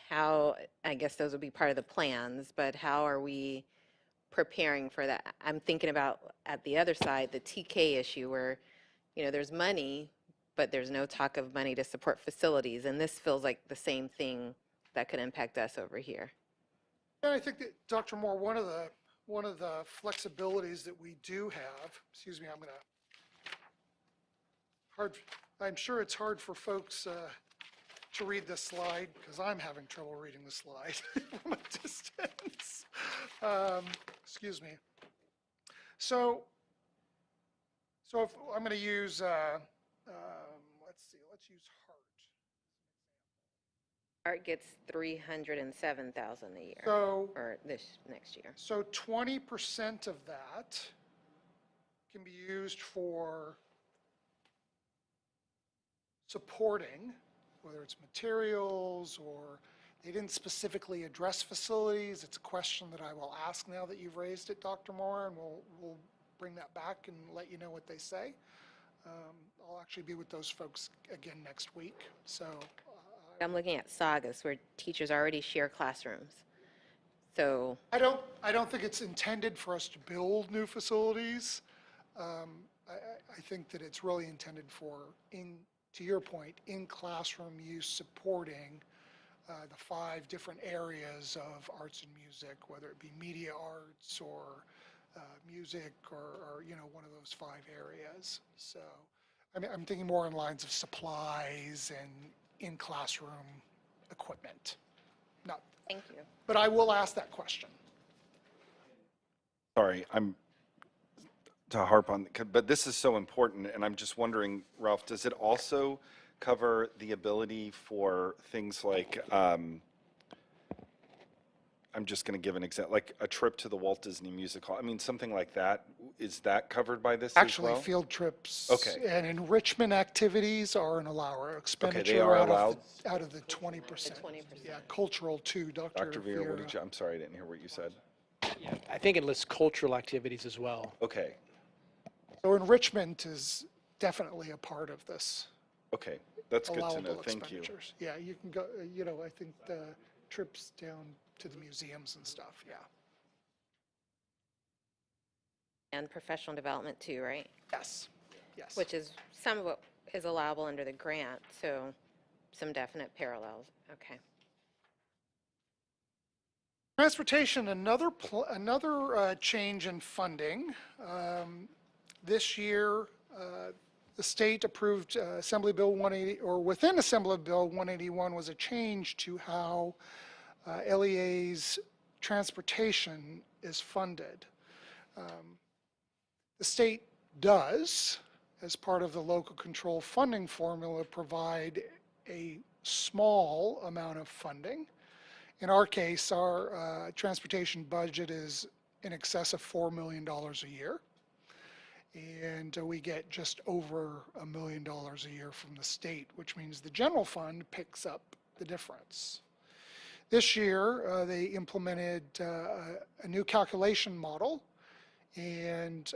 how, I guess those would be part of the plans, but how are we preparing for that? I'm thinking about, at the other side, the TK issue where, there's money, but there's no talk of money to support facilities, and this feels like the same thing that could impact us over here. And I think that, Dr. Moore, one of the flexibilities that we do have, excuse me, I'm sure it's hard for folks to read this slide, because I'm having trouble reading the slide from a distance. Excuse me. So if I'm going to use, let's use Hart. Art gets 307,000 a year, So or this next year. So 20% of that can be used for supporting, whether it's materials or they didn't specifically address facilities. It's a question that I will ask now that you've raised it, Dr. Moore, and we'll bring that back and let you know what they say. I'll actually be with those folks again next week. So I'm looking at Sagas where teachers already share classrooms. So I don't think it's intended for us to build new facilities. I think that it's really intended for, to your point, in classroom use supporting the 5 different areas of arts and music, whether it be media arts or music or one of those 5 areas. So I'm thinking more in lines of supplies and in classroom equipment. Not, thank you. but I will ask that question. Sorry, I'm to harp on, but this is so important, and I'm just wondering, Ralph, does it also cover the ability for things like, I'm just going to give an example, like a trip to the Walt Disney Music Hall. I mean, something like that. Is that covered by this as Actually, well? field trips Okay. and enrichment activities are an allowed expenditure are out allowed? of the 20%. 20%. Yeah, cultural too, Dr. Dr. Vera, what Vera. did you, I'm sorry, I didn't hear what you said. Yeah, I think it lists cultural activities as well. Okay, So enrichment is definitely a part of this. okay, that's good to know, Allowable thank you. expenditures. Yeah, you can go, I think the trips down to the museums and stuff, yeah. And professional development too, right? Yes, yes. Which is some of what is allowable under the grant, so some definite parallels. Okay. Transportation, another change in funding. This year, the state approved Assembly Bill 180, or within Assembly Bill 181 was a change to how LEA's transportation is funded. The state does, as part of the local control funding formula, provide a small amount of funding. In our case, our transportation budget is in excess of $4 million a year. And we get just over $1 million a year from the state, which means the general fund picks up the difference. This year, they implemented a new calculation model, and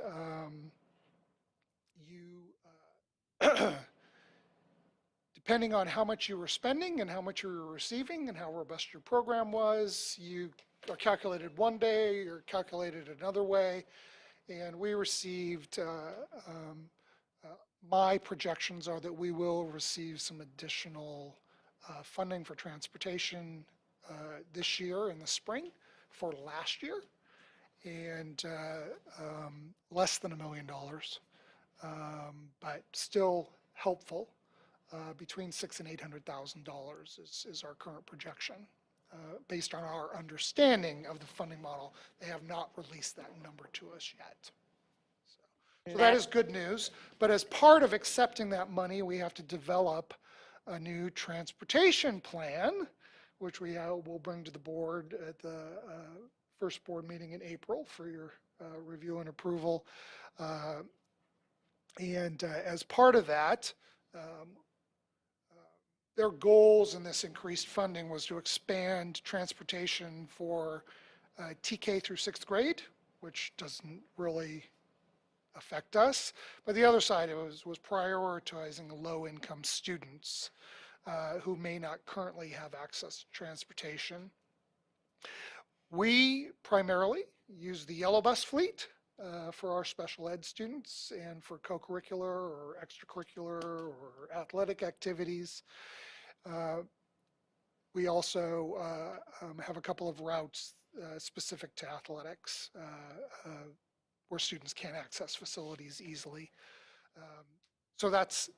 depending on how much you were spending and how much you were receiving and how robust your program was, you are calculated one day or calculated another way. And we received, my projections are that we will receive some additional funding for transportation this year in the spring for last year, and less than $1 million, but still helpful. Between $600,000 and $800,000 is our current projection. Based on our understanding of the funding model, they have not released that number to us yet. So that is good news. But as part of accepting that money, we have to develop a new transportation plan, which we will bring to the board at the first board meeting in April for your review and approval. And as part of that, their goals in this increased funding was to expand transportation for TK through 6th grade, which doesn't really affect us. But the other side of it was prioritizing low-income students who may not currently have access to transportation. We primarily use the yellow bus fleet for our special ed students and for co-curricular or extracurricular or athletic activities. We also have a couple of routes specific to athletics where students can't access facilities easily. So that's,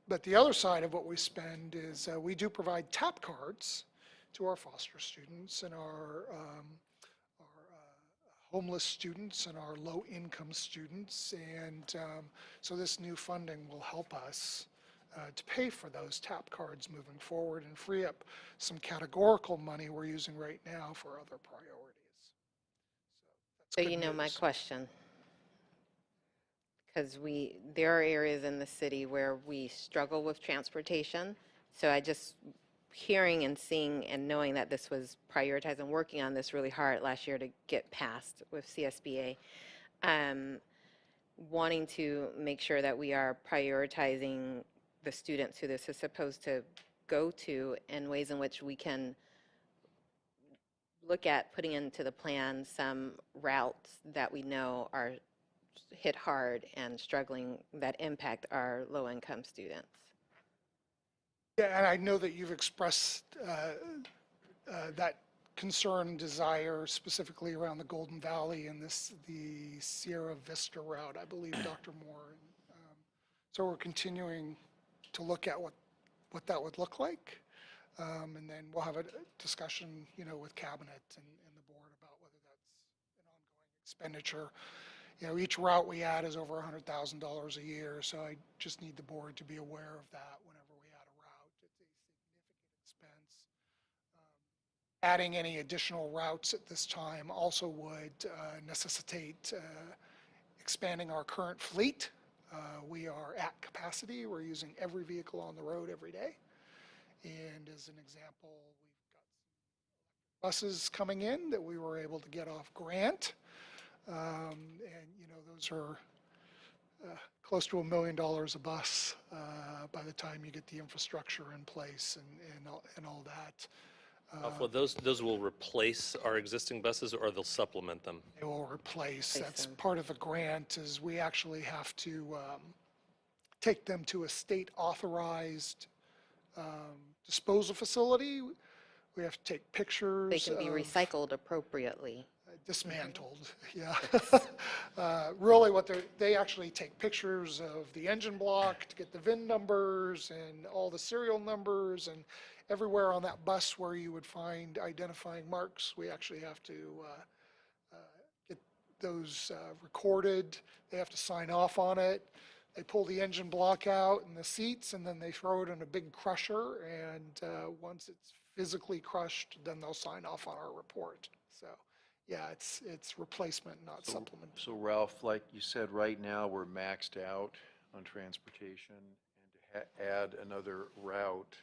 but the other side of what we spend is we do provide tap cards to our foster students and our homeless students and our low-income students, and so this new funding will help us to pay for those tap cards moving forward and free up some categorical money we're using right now for other priorities. So you know my question, because there are areas in the city where we struggle with transportation. So I just hearing and seeing and knowing that this was prioritized and working on this really hard last year to get passed with CSBA, wanting to make sure that we are prioritizing the students who this is supposed to go to and ways in which we can look at putting into the plan some routes that we know are hit hard and struggling that impact our low-income students. Yeah, and I know that you've expressed that concern and desire specifically around the Golden Valley and the Sierra Vista route, I believe, Dr. Moore. So we're continuing to look at what that would look like. And then we'll have a discussion, with cabinet and the board about whether that's an ongoing expenditure. Each route we add is over $100,000 a year, so I just need the board to be aware of that whenever we add a route. It's a significant expense. Adding any additional routes at this time also would necessitate expanding our current fleet. We are at capacity. We're using every vehicle on the road every day. And as an example, we've got buses coming in that we were able to get off grant. And, those are close to $1 million a bus by the time you get the infrastructure in place and all that. Well, those will replace our existing buses, or they'll supplement them? They will replace. That's part of the grant, is we actually have to take them to a state-authorized disposal facility. We have to take pictures. They can be of- recycled appropriately. dismantled, yeah. Really what they actually take pictures of the engine block to get the VIN numbers and all the serial numbers, and everywhere on that bus where you would find identifying marks, we actually have to get those recorded. They have to sign off on it. They pull the engine block out and the seats, and then they throw it in a big crusher, and once it's physically crushed, then they'll sign off on our report. So, yeah, it's replacement, not supplement. So Ralph, like you said, right now, we're maxed out on transportation, and to add another route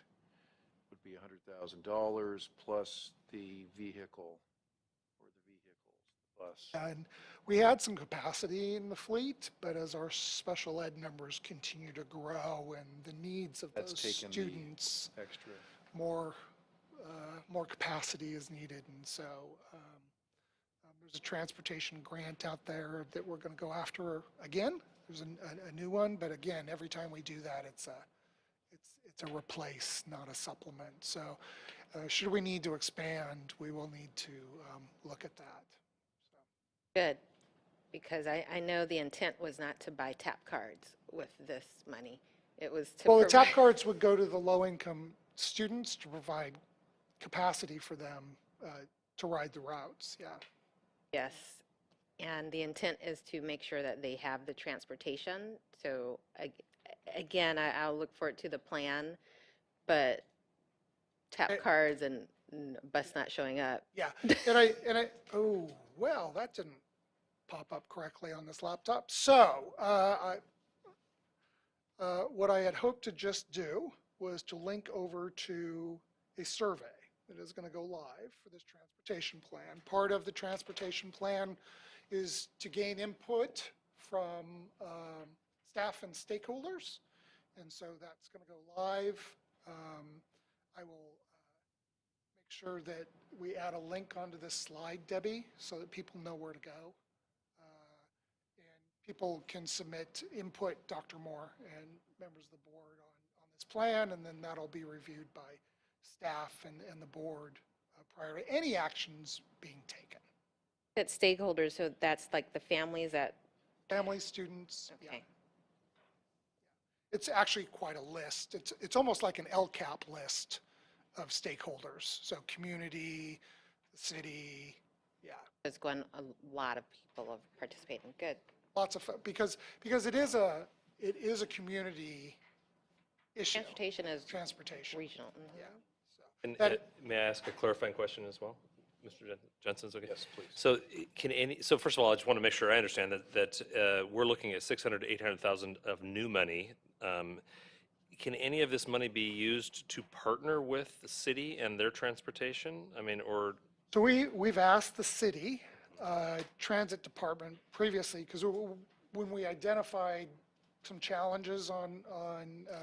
would be $100,000 plus the vehicle, or the vehicles, the bus. And we had some capacity in the fleet, but as our special ed numbers continue to grow and the needs of That's those taken the students, Extra. more capacity is needed. And so there's a transportation grant out there that we're going to go after again. There's a new one, but again, every time we do that, it's a replace, not a supplement. So should we need to expand, we will need to look at that. Good, because I know the intent was not to buy tap cards with this money. It was to. Well, the tap provide- cards would go to the low-income students to provide capacity for them to ride the routes, yeah. Yes, and the intent is to make sure that they have the transportation. So again, I'll look forward to the plan, but tap cards and bus not showing up. Yeah, oh, well, that didn't pop up correctly on this laptop. So, what I had hoped to just do was to link over to a survey that is going to go live for this transportation plan. Part of the transportation plan is to gain input from staff and stakeholders, and so that's going to go live. I will make sure that we add a link onto this slide, Debbie, so that people know where to go. And people can submit input, Dr. Moore and members of the board on this plan, and then that'll be reviewed by staff and the board prior to any actions being taken. It's stakeholders, so that's like the families that, Families, students, yeah. okay. It's actually quite a list. It's almost like an LCAP list of stakeholders. So community, the city, yeah. There's going, a lot of people are participating. Good. Lots of, because it is a community issue. Transportation is Transportation, regional. Mhm. yeah. So And that- may I ask a clarifying question as well? Mr. Jensen's okay? Yes, please. So so first of all, I just want to make sure I understand that we're looking at 600 to 800,000 of new money. Can any of this money be used to partner with the city and their transportation? I mean, or, So we've asked the city transit department previously, because when we identified some challenges on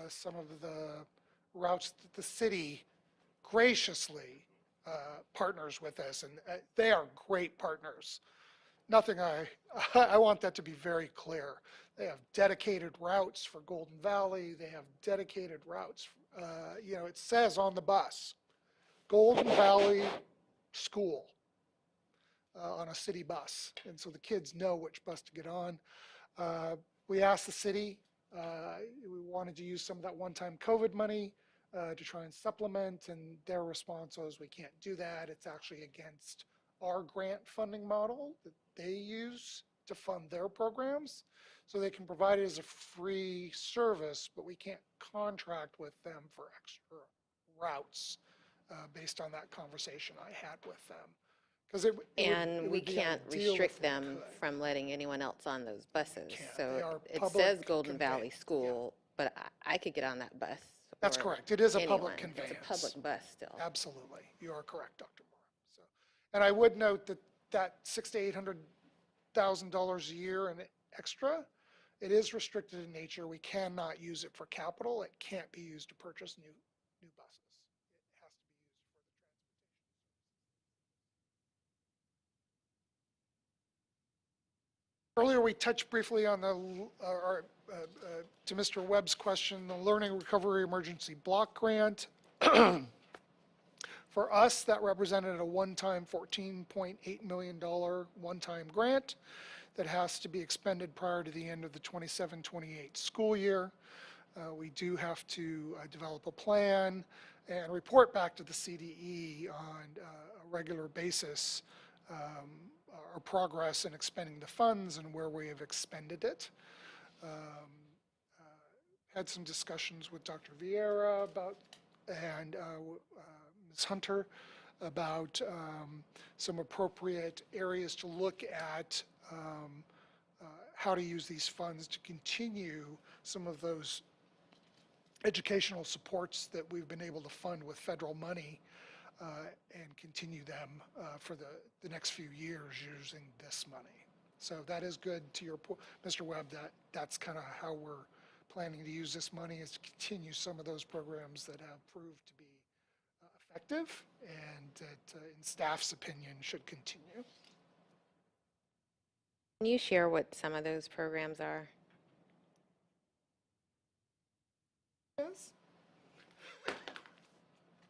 some of the routes that the city graciously partners with us, and they are great partners. Nothing I want that to be very clear. They have dedicated routes for Golden Valley. They have dedicated routes. It says on the bus, Golden Valley School on a city bus. And so the kids know which bus to get on. We asked the city, we wanted to use some of that one-time COVID money to try and supplement, and their response was, we can't do that. It's actually against our grant funding model that they use to fund their programs. So they can provide it as a free service, but we can't contract with them for extra routes based on that conversation I had with them. Because And we can't restrict them from letting anyone else on those buses. can't. They So are it public says Golden Valley conveyance, yeah. School, but I could get on that bus. That's or correct. It is a anyone. public conveyance. It's a public bus still. Absolutely. You are correct, Dr. Moore. So, and I would note that $600,000 to $800,000 a year in extra, it is restricted in nature. We cannot use it for capital. It can't be used to purchase new buses. It has to be used for the transportation. Earlier, we touched briefly on to Mr. Webb's question, the Learning Recovery Emergency Block Grant. For us, that represented a one-time $14.8 million one-time grant that has to be expended prior to the end of the 27-28 school year. We do have to develop a plan and report back to the CDE on a regular basis our progress in expending the funds and where we have expended it. Had some discussions with Dr. Vieira about, and Ms. Hunter about some appropriate areas to look at how to use these funds to continue some of those educational supports that we've been able to fund with federal money and continue them for the next few years using this money. So that is good to your point, Mr. Webb, that's kind of how we're planning to use this money, is to continue some of those programs that have proved to be effective and that in staff's opinion should continue. Can you share what some of those programs are? Yes?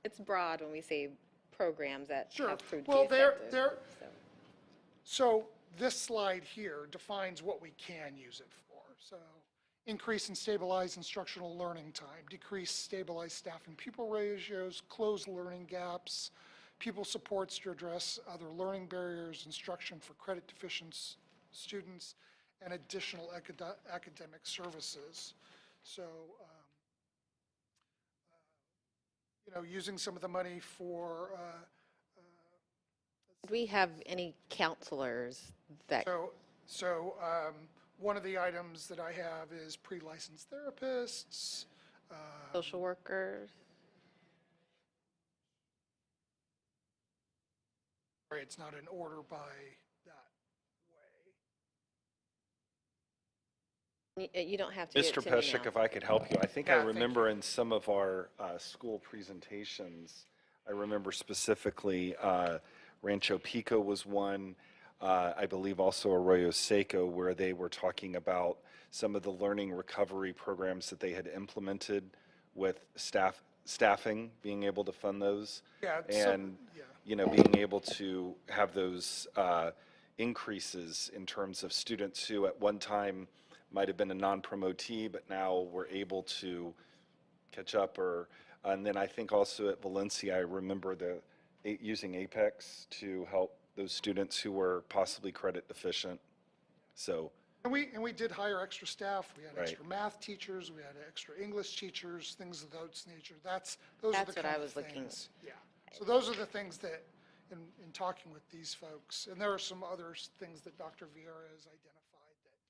It's broad when we say programs that Sure. have proved to Well, be effective. So this slide here defines what we can use it for. So increase and stabilize instructional learning time, decrease stabilize staff and pupil ratios, close learning gaps, pupil supports to address other learning barriers, instruction for credit deficient students, and additional academic services. So, using some of the money for Do we have any counselors that, So one of the items that I have is pre-licensed therapists. social workers? Sorry, it's not in order by that way. You don't have to do it Mr. to me Peschick, now. if I could help you, I think I Yeah, thank remember in some of our school presentations, I remember specifically Rancho Pico was one, I believe also Arroyo Seco, where they were talking about some of the learning recovery programs that they had implemented with staffing, being able to fund those. Yeah, And, yeah. being able to have those increases in terms of students who at one time might have been a non-promotee, but now were able to catch up. And then I think also at Valencia, I remember using Apex to help those students who were possibly credit deficient. So, And we did hire extra staff. We had Right. extra math teachers. We had extra English teachers, things of that nature. Those are the That's what kind I of was looking- things. Yeah. So those are the things that, in talking with these folks, and there are some other things that Dr. Vieira has identified that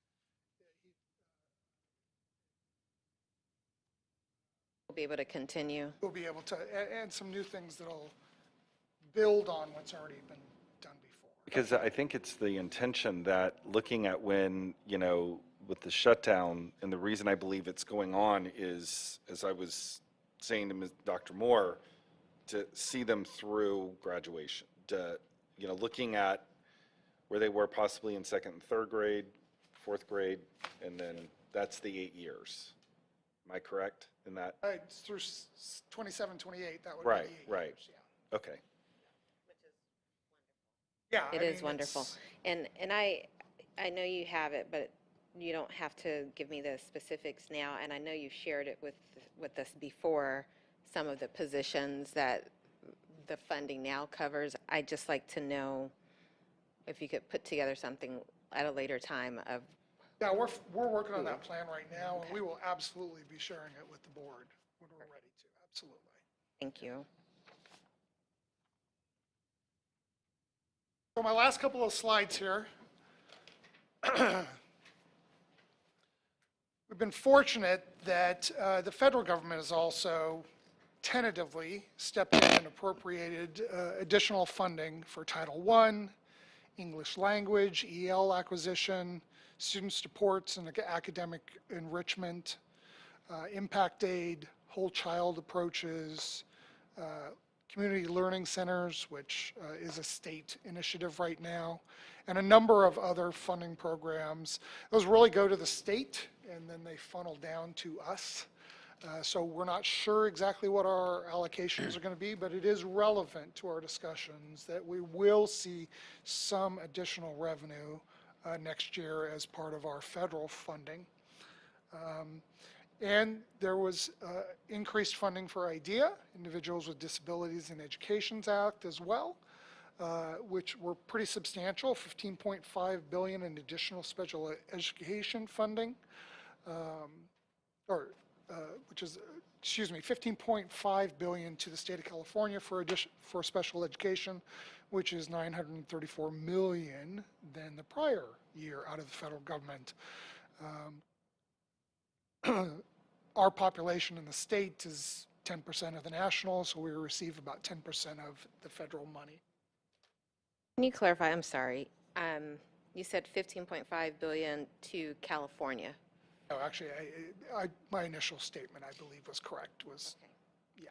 We'll be able to continue. we'll be able to, and some new things that'll build on what's already been done before. because I think it's the intention that looking at when, with the shutdown, and the reason I believe it's going on is, as I was saying to Dr. Moore, to see them through graduation, to, looking at where they were possibly in second and third grade, fourth grade, and then that's the 8 years. Am I correct in that? It's through 27, 28, that would be Right, 8 right. years, yeah. Okay. Yeah. It I is mean, wonderful. it's- And I know you have it, but you don't have to give me the specifics now. And I know you've shared it with us before, some of the positions that the funding now covers. I'd just like to know if you could put together something at a later time of, Yeah, we're working on that plan right now, and we will absolutely be sharing it with the board when we're ready to, absolutely. thank you. So my last couple of slides here. We've been fortunate that the federal government has also tentatively stepped in and appropriated additional funding for Title I, English language, EL acquisition, student supports and academic enrichment, impact aid, whole child approaches, community learning centers, which is a state initiative right now, and a number of other funding programs. Those really go to the state, and then they funnel down to us. So we're not sure exactly what our allocations are going to be, but it is relevant to our discussions that we will see some additional revenue next year as part of our federal funding. And there was increased funding for IDEA, Individuals with Disabilities in Education's Act as well, which were pretty substantial, $15.5 billion in additional special education funding, which is, excuse me, $15.5 billion to the state of California for special education, which is $934 million than the prior year out of the federal government. Our population in the state is 10% of the national, so we receive about 10% of the federal money. Can you clarify? I'm sorry. You said 15.5 billion to California. No, actually, my initial statement, I believe, was correct, was, yeah.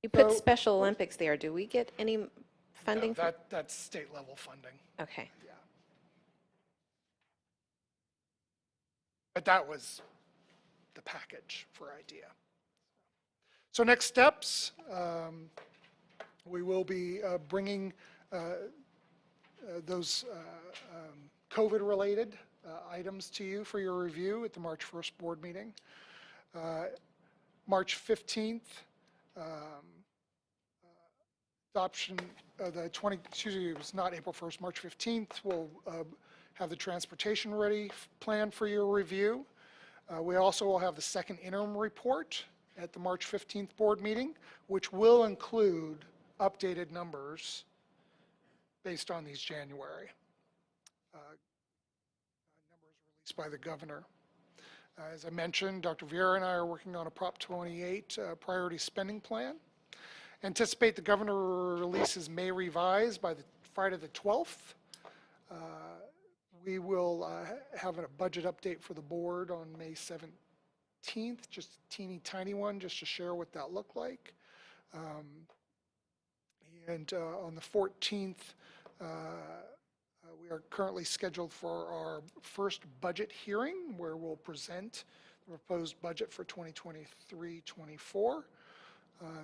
You put So- Special Olympics there. Do we get any No, funding? that's state level funding, Okay. yeah. But that was the package for IDEA. So next steps, we will be bringing those COVID-related items to you for your review at the March 1st board meeting. March 15th, adoption of the it was not April 1st, March 15th, we'll have the transportation ready plan for your review. We also will have the second interim report at the March 15th board meeting, which will include updated numbers based on these January numbers released by the governor. As I mentioned, Dr. Vieira and I are working on a Prop 28 priority spending plan. Anticipate the governor releases May revised by Friday the 12th. We will have a budget update for the board on May 17th, just a teeny tiny one, just to share what that looked like. And on the 14th, we are currently scheduled for our first budget hearing where we'll present the proposed budget for 2023-24.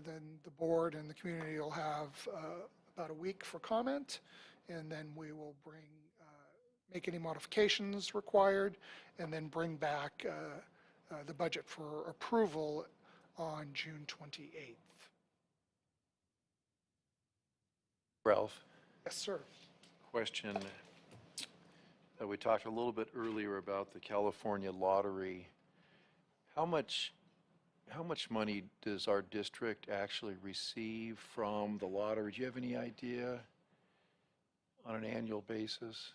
Then the board and the community will have about a week for comment, and then we will make any modifications required, and then bring back the budget for approval on June 28th. Ralph, Yes, sir. question. We talked a little bit earlier about the California lottery. How much money does our district actually receive from the lottery? Do you have any idea on an annual basis?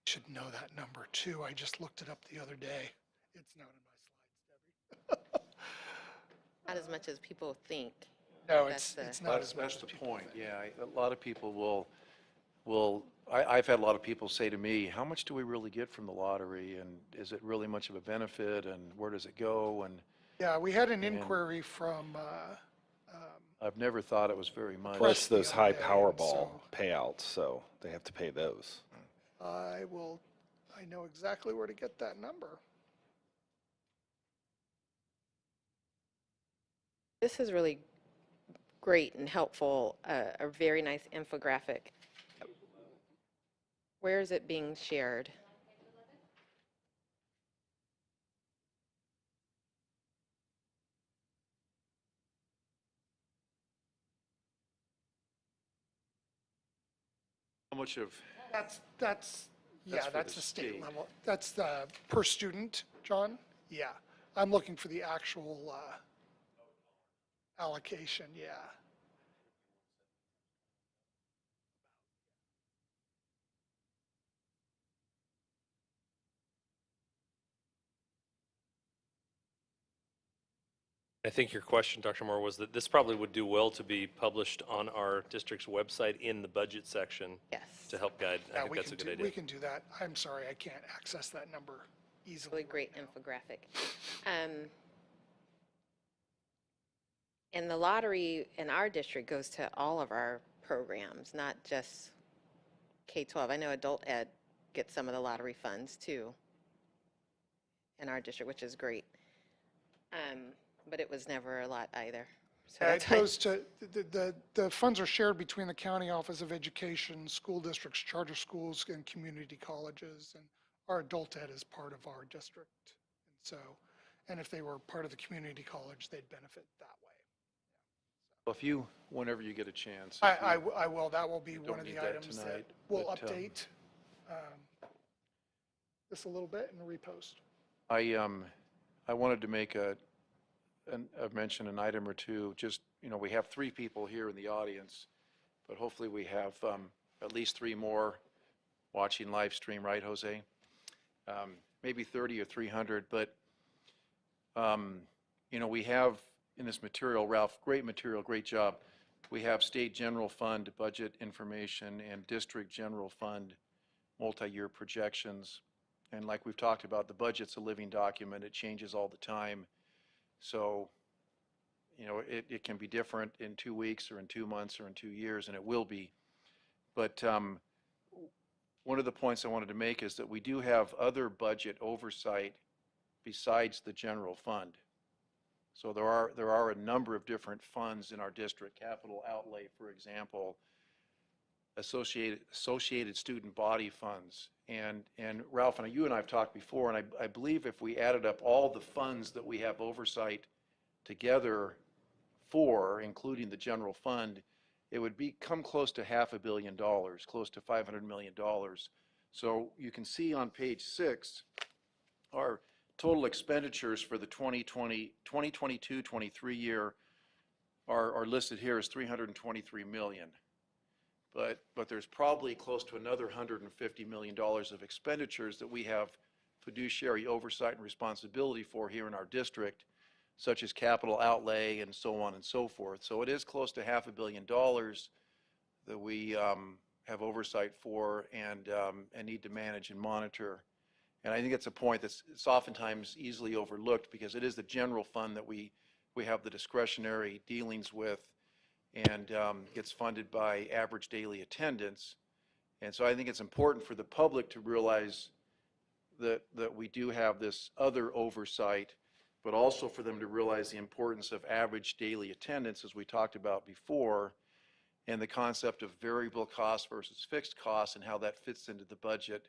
Should know that number too. I just looked it up the other day. It's not in my slides, Debbie. Not as much as people think. No, That's it's the- not as much That's as the people point, think. yeah. A lot of people I've had a lot of people say to me, how much do we really get from the lottery? And is it really much of a benefit? And where does it go? And Yeah, we had an inquiry from, I've never thought it was very much. Plus those the high other day, Powerball so- payouts, so they have to pay those. I know exactly where to get that number. This is really great and helpful, a very nice infographic. Where is it being shared? How much of, Yeah, for that's the the state state. level. That's the per student, John? Yeah. I'm looking for the actual allocation, yeah. I think your question, Dr. Moore, was that this probably would do well to be published on our district's website in the budget section Yes. to help guide. I Yeah, think we that's a can good do, idea. we can do that. I'm sorry, I can't access that number easily. Really great infographic. And the lottery in our district goes to all of our programs, not just K-12. I know adult ed gets some of the lottery funds too in our district, which is great. But it was never a lot either. So Yeah, that's it why- goes to, the funds are shared between the County Office of Education, school districts, charter schools, and community colleges, and our adult ed is part of our district. And so, and if they were part of the community college, they'd benefit that way. Well, if you, whenever you get a chance. I will, that will be one don't of need the that items that tonight, we'll but, update this a little bit and repost. I wanted to make a mention, an item or two, just, we have 3 people here in the audience, but hopefully we have at least 3 more watching live stream, right, Jose? Maybe 30 or 300, but, we have in this material, Ralph, great material, great job. We have state general fund budget information and district general fund multi-year projections. And like we've talked about, the budget's a living document. It changes all the time. So, it can be different in 2 weeks or in 2 months or in 2 years, and it will be. But one of the points I wanted to make is that we do have other budget oversight besides the general fund. So there are a number of different funds in our district, capital outlay, for example, associated student body funds. And Ralph, and you and I have talked before, and I believe if we added up all the funds that we have oversight together for, including the general fund, it would come close to $500 million, close to $500 million. So you can see on page 6, our total expenditures for the 2022-23 year are listed here as $323 million. But there's probably close to another $150 million of expenditures that we have fiduciary oversight and responsibility for here in our district, such as capital outlay and so on and so forth. So it is close to $500 million that we have oversight for and need to manage and monitor. And I think it's a point that's oftentimes easily overlooked because it is the general fund that we have the discretionary dealings with and gets funded by average daily attendance. And so I think it's important for the public to realize that we do have this other oversight, but also for them to realize the importance of average daily attendance, as we talked about before, and the concept of variable cost versus fixed costs and how that fits into the budget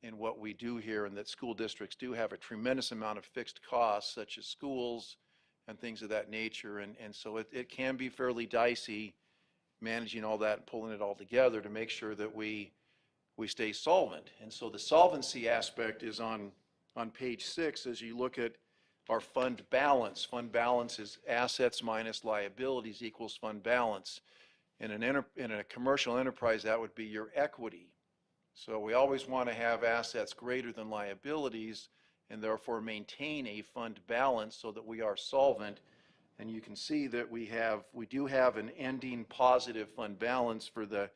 in what we do here, and that school districts do have a tremendous amount of fixed costs, such as schools and things of that nature. And so it can be fairly dicey managing all that and pulling it all together to make sure that we stay solvent. And so the solvency aspect is on page 6 as you look at our fund balance. Fund balance is assets minus liabilities equals fund balance. In a commercial enterprise, that would be your equity. So we always want to have assets greater than liabilities and therefore maintain a fund balance so that we are solvent. And you can see that we do have an ending positive fund balance for the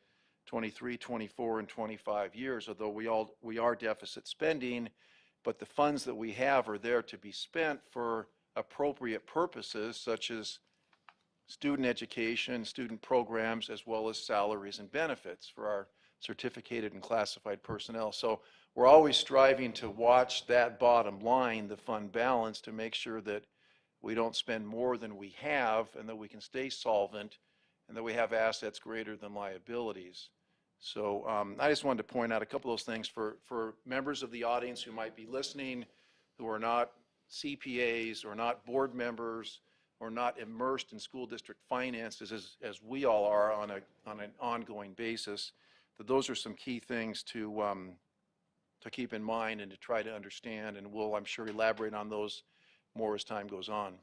23, 24, and 25 years, although we are deficit spending, but the funds that we have are there to be spent for appropriate purposes such as student education, student programs, as well as salaries and benefits for our certificated and classified personnel. So we're always striving to watch that bottom line, the fund balance, to make sure that we don't spend more than we have and that we can stay solvent and that we have assets greater than liabilities. So I just wanted to point out a couple of those things for members of the audience who might be listening, who are not CPAs or not board members or not immersed in school district finances as we all are on an ongoing basis. That those are some key things to keep in mind and to try to understand, and we'll, I'm sure, elaborate on those more as time goes on.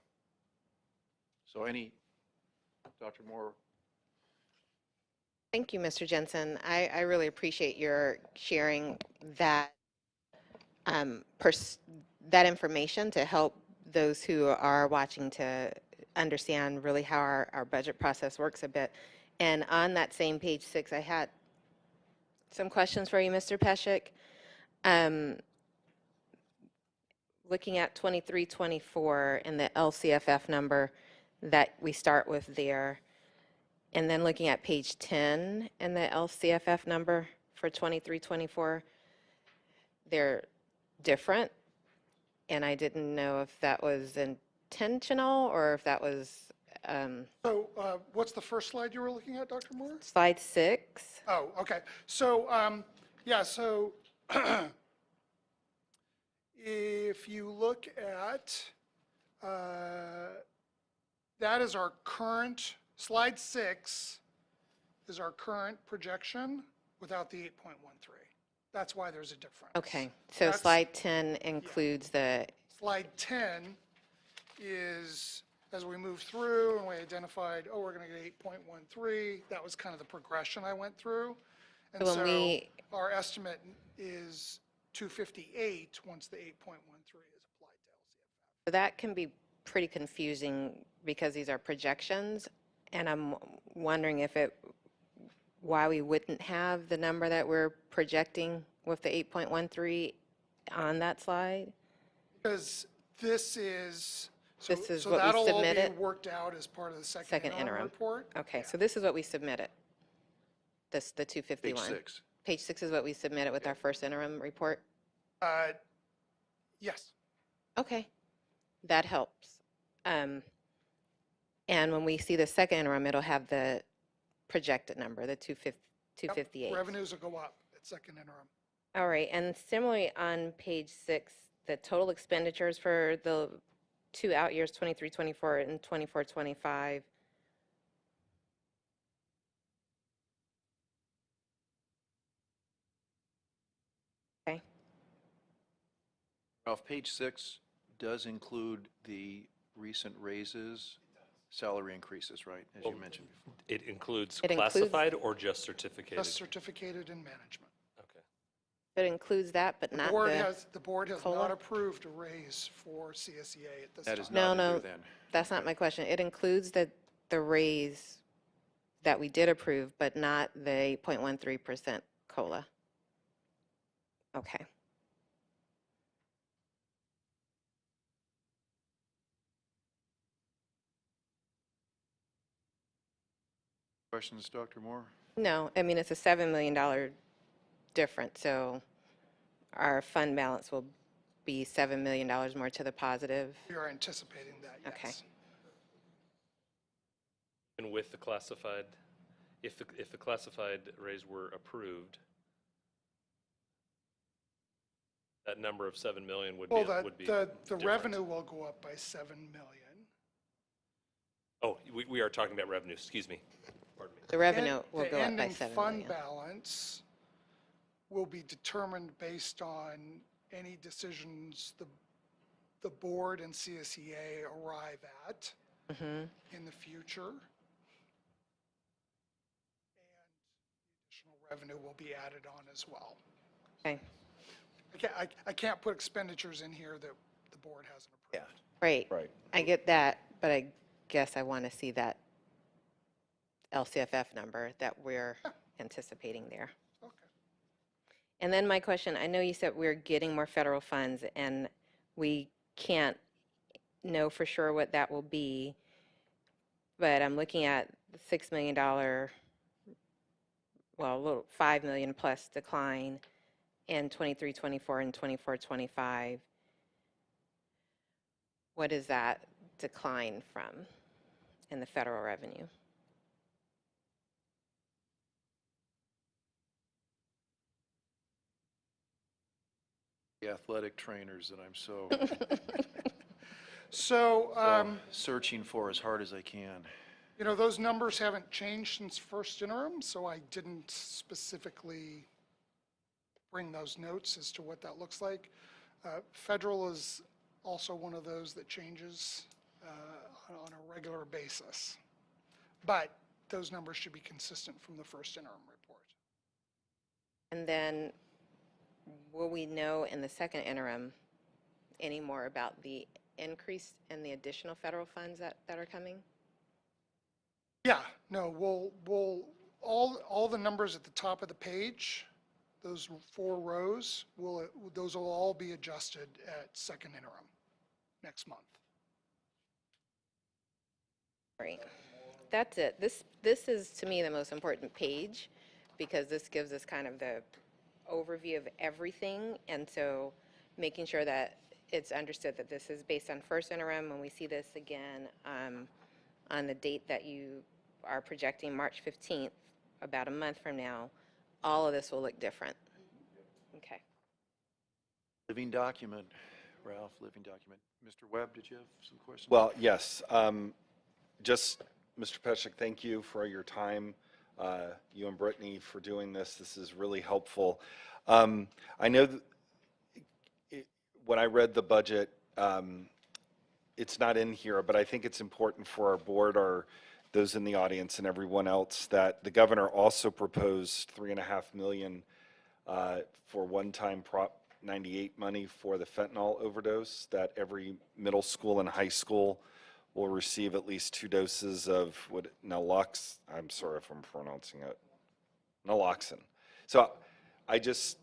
So Dr. Moore? Thank you, Mr. Jensen. I really appreciate your sharing that that information to help those who are watching to understand really how our budget process works a bit. And on that same page 6, I had some questions for you, Mr. Peschick. looking at 23, 24 and the LCFF number that we start with there, and then looking at page 10 and the LCFF number for 23, 24, they're different. And I didn't know if that was intentional or if that was So what's the first slide you were looking at, Dr. Moore? slide 6. Oh, okay. So, yeah, so if you look at, that is our current, slide 6 is our current projection without the 8.13. That's why there's a difference. Okay, so That's- slide 10 includes the, Slide 10 is, as we moved through and we identified, oh, we're going to get 8.13, that was kind of the progression I went through. And So when so we- our estimate is 258 once the 8.13 is applied to LCFF. that can be pretty confusing because these are projections, and I'm wondering if why we wouldn't have the number that we're projecting with the 8.13 on that slide? Because this is, This is so what we that'll all be submitted? worked out as part of the second Second interim interim. report. Okay, so this is what we submitted, the Page 251. 6. Page 6 is what we submitted with our first interim report? Yes. Okay, that helps. And when we see the second interim, it'll have the projected number, the Yep, 258. Revenues will go up at second interim. All right, and similarly on page 6, the total expenditures for the 2 out years, 23, 24 and 24, 25. Okay, Ralph, page 6 does include the recent raises, salary increases, right, as you mentioned before? It includes It includes- classified or just certificated? Just certificated in management. Okay. it includes that, but not The board has COLA? not approved a raise for CSEA at this time. That is No, not in no. here then. That's not my question. It includes the raise that we did approve, but not the 8.13% COLA. Okay. Questions, Dr. Moore? No, I mean, it's a $7 million difference, so our fund balance will be $7 million more to the positive. We are anticipating that, Okay. yes. And with the classified, if the classified raise were approved, that number of 7 million would be, Well, would be the different. revenue will go up by 7 million. Oh, we are talking about revenue, excuse me. Pardon me. The revenue will The go up by ending 7 fund million. balance will be determined based on any decisions the board and CSEA arrive at in the future. And additional revenue will be added on as well. Okay, I can't put expenditures in here that the board hasn't approved. right. Right. I get that, but I guess I want to see that LCFF number that we're anticipating there. Okay. And then my question, I know you said we're getting more federal funds, and we can't know for sure what that will be, but I'm looking at the $6 million, well, a little $5 million plus decline in 23, 24, and 24, 25. What is that decline from in the federal revenue? The athletic trainers that I'm so So, searching for as hard as I can. you know, those numbers haven't changed since first interim, so I didn't specifically bring those notes as to what that looks like. Federal is also one of those that changes on a regular basis. But those numbers should be consistent from the first interim report. And then, will we know in the second interim any more about the increase in the additional federal funds that are coming? Yeah, no, all the numbers at the top of the page those 4 rows, those will all be adjusted at second interim next month. Great. That's it. This is, to me, the most important page, because this gives us kind of the overview of everything, and so making sure that it's understood that this is based on first interim. When we see this again on the date that you are projecting, March 15th, about a month from now, all of this will look different. Okay. Living document, Ralph, living document. Mr. Webb, did you have some questions? Well, yes, just, Mr. Peschick, thank you for your time, you and Brittany for doing this. This is really helpful. I know when I read the budget, it's not in here, but I think it's important for our board, or those in the audience and everyone else, that the governor also proposed $3.5 million for one-time Prop 98 money for the fentanyl overdose, that every middle school and high school will receive at least 2 doses of I'm sorry if I'm pronouncing it, naloxone. So I just,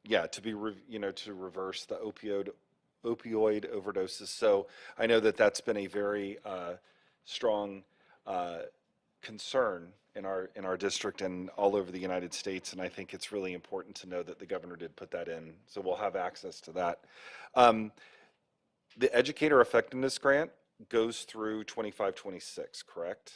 to be, to reverse the opioid overdoses. So I know that that's been a very strong concern in our district and all over the United States, and I think it's really important to know that the governor did put that in, so we'll have access to that. The educator effectiveness grant goes through 25-26, correct?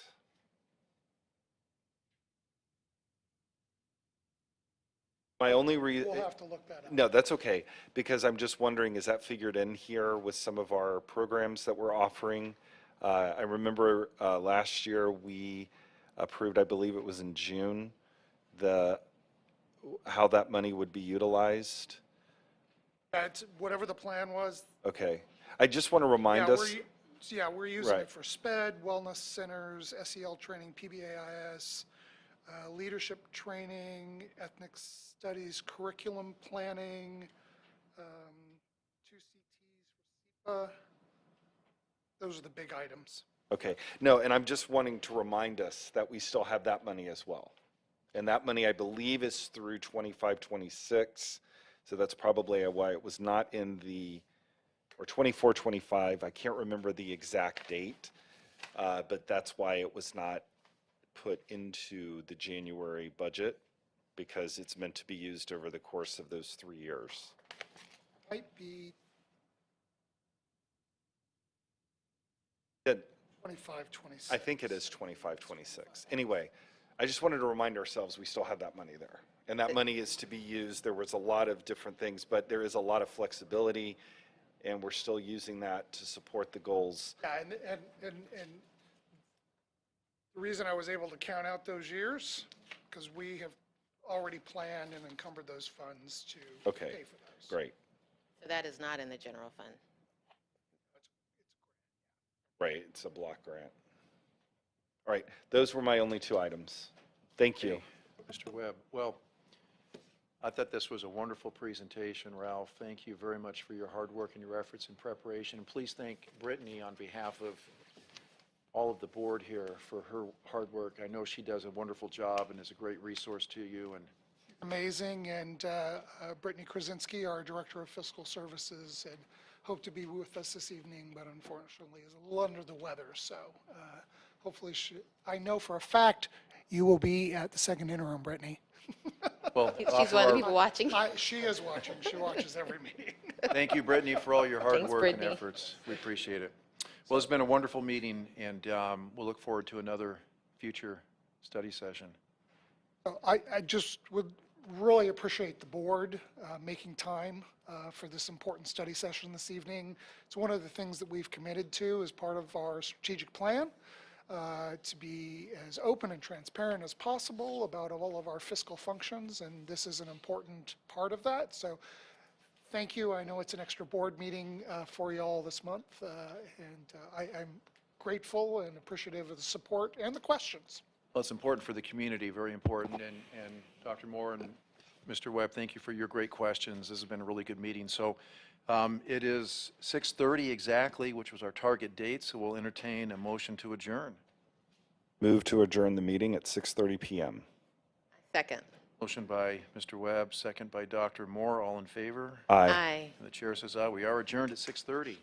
My only reason. We'll have to look that up. No, that's okay, because I'm just wondering, is that figured in here with some of our programs that we're offering? I remember last year we approved, I believe it was in June, how that money would be utilized. That's whatever the plan was. Okay, I just want to remind Yeah, us. we're using Right. it for SPED, wellness centers, SEL training, PBAIS, leadership training, ethnic studies, curriculum planning, 2 CTs for SEPA. Those are the big items. Okay, no, and I'm just wanting to remind us that we still have that money as well. And that money, I believe, is through 25-26, so that's probably why it was not in or 24-25, I can't remember the exact date, but that's why it was not put into the January budget, because it's meant to be used over the course of those 3 years. Might be Good. 25, 26. I think it is 25-26. Anyway, I just wanted to remind ourselves we still have that money there. And that money is to be used. There was a lot of different things, but there is a lot of flexibility, and we're still using that to support the goals. Yeah, and the reason I was able to count out those years, because we have already planned and encumbered those funds to Okay, pay for those. great. So that is not in the general fund. Right, it's a block grant. All right, those were my only 2 items. Thank you. Mr. Webb, well, I thought this was a wonderful presentation, Ralph. Thank you very much for your hard work and your efforts in preparation. And please thank Brittany on behalf of all of the board here for her hard work. I know she does a wonderful job and is a great resource to you. And Amazing, and Brittany Krasinski, our Director of Fiscal Services, had hoped to be with us this evening, but unfortunately is a little under the weather, so hopefully I know for a fact you will be at the second interim, Brittany. well, She's offer one of the our- people watching. She is watching, she watches every meeting. Thank you, Brittany, for all your hard Thanks, work and Brittany. efforts. We appreciate it. Well, it's been a wonderful meeting, and we'll look forward to another future study session. I just would really appreciate the board making time for this important study session this evening. It's one of the things that we've committed to as part of our strategic plan, to be as open and transparent as possible about all of our fiscal functions, and this is an important part of that. So thank you. I know it's an extra board meeting for you all this month, and I'm grateful and appreciative of the support and the questions. Well, it's important for the community, very important, and Dr. Moore and Mr. Webb, thank you for your great questions. This has been a really good meeting. So it is 6:30 exactly, which was our target date, so we'll entertain a motion to adjourn. Move to adjourn the meeting at 6:30 PM. Second. Motion by Mr. Webb, second by Dr. Moore. All in favor? Aye. And the chair says aye. We are adjourned at 6:30.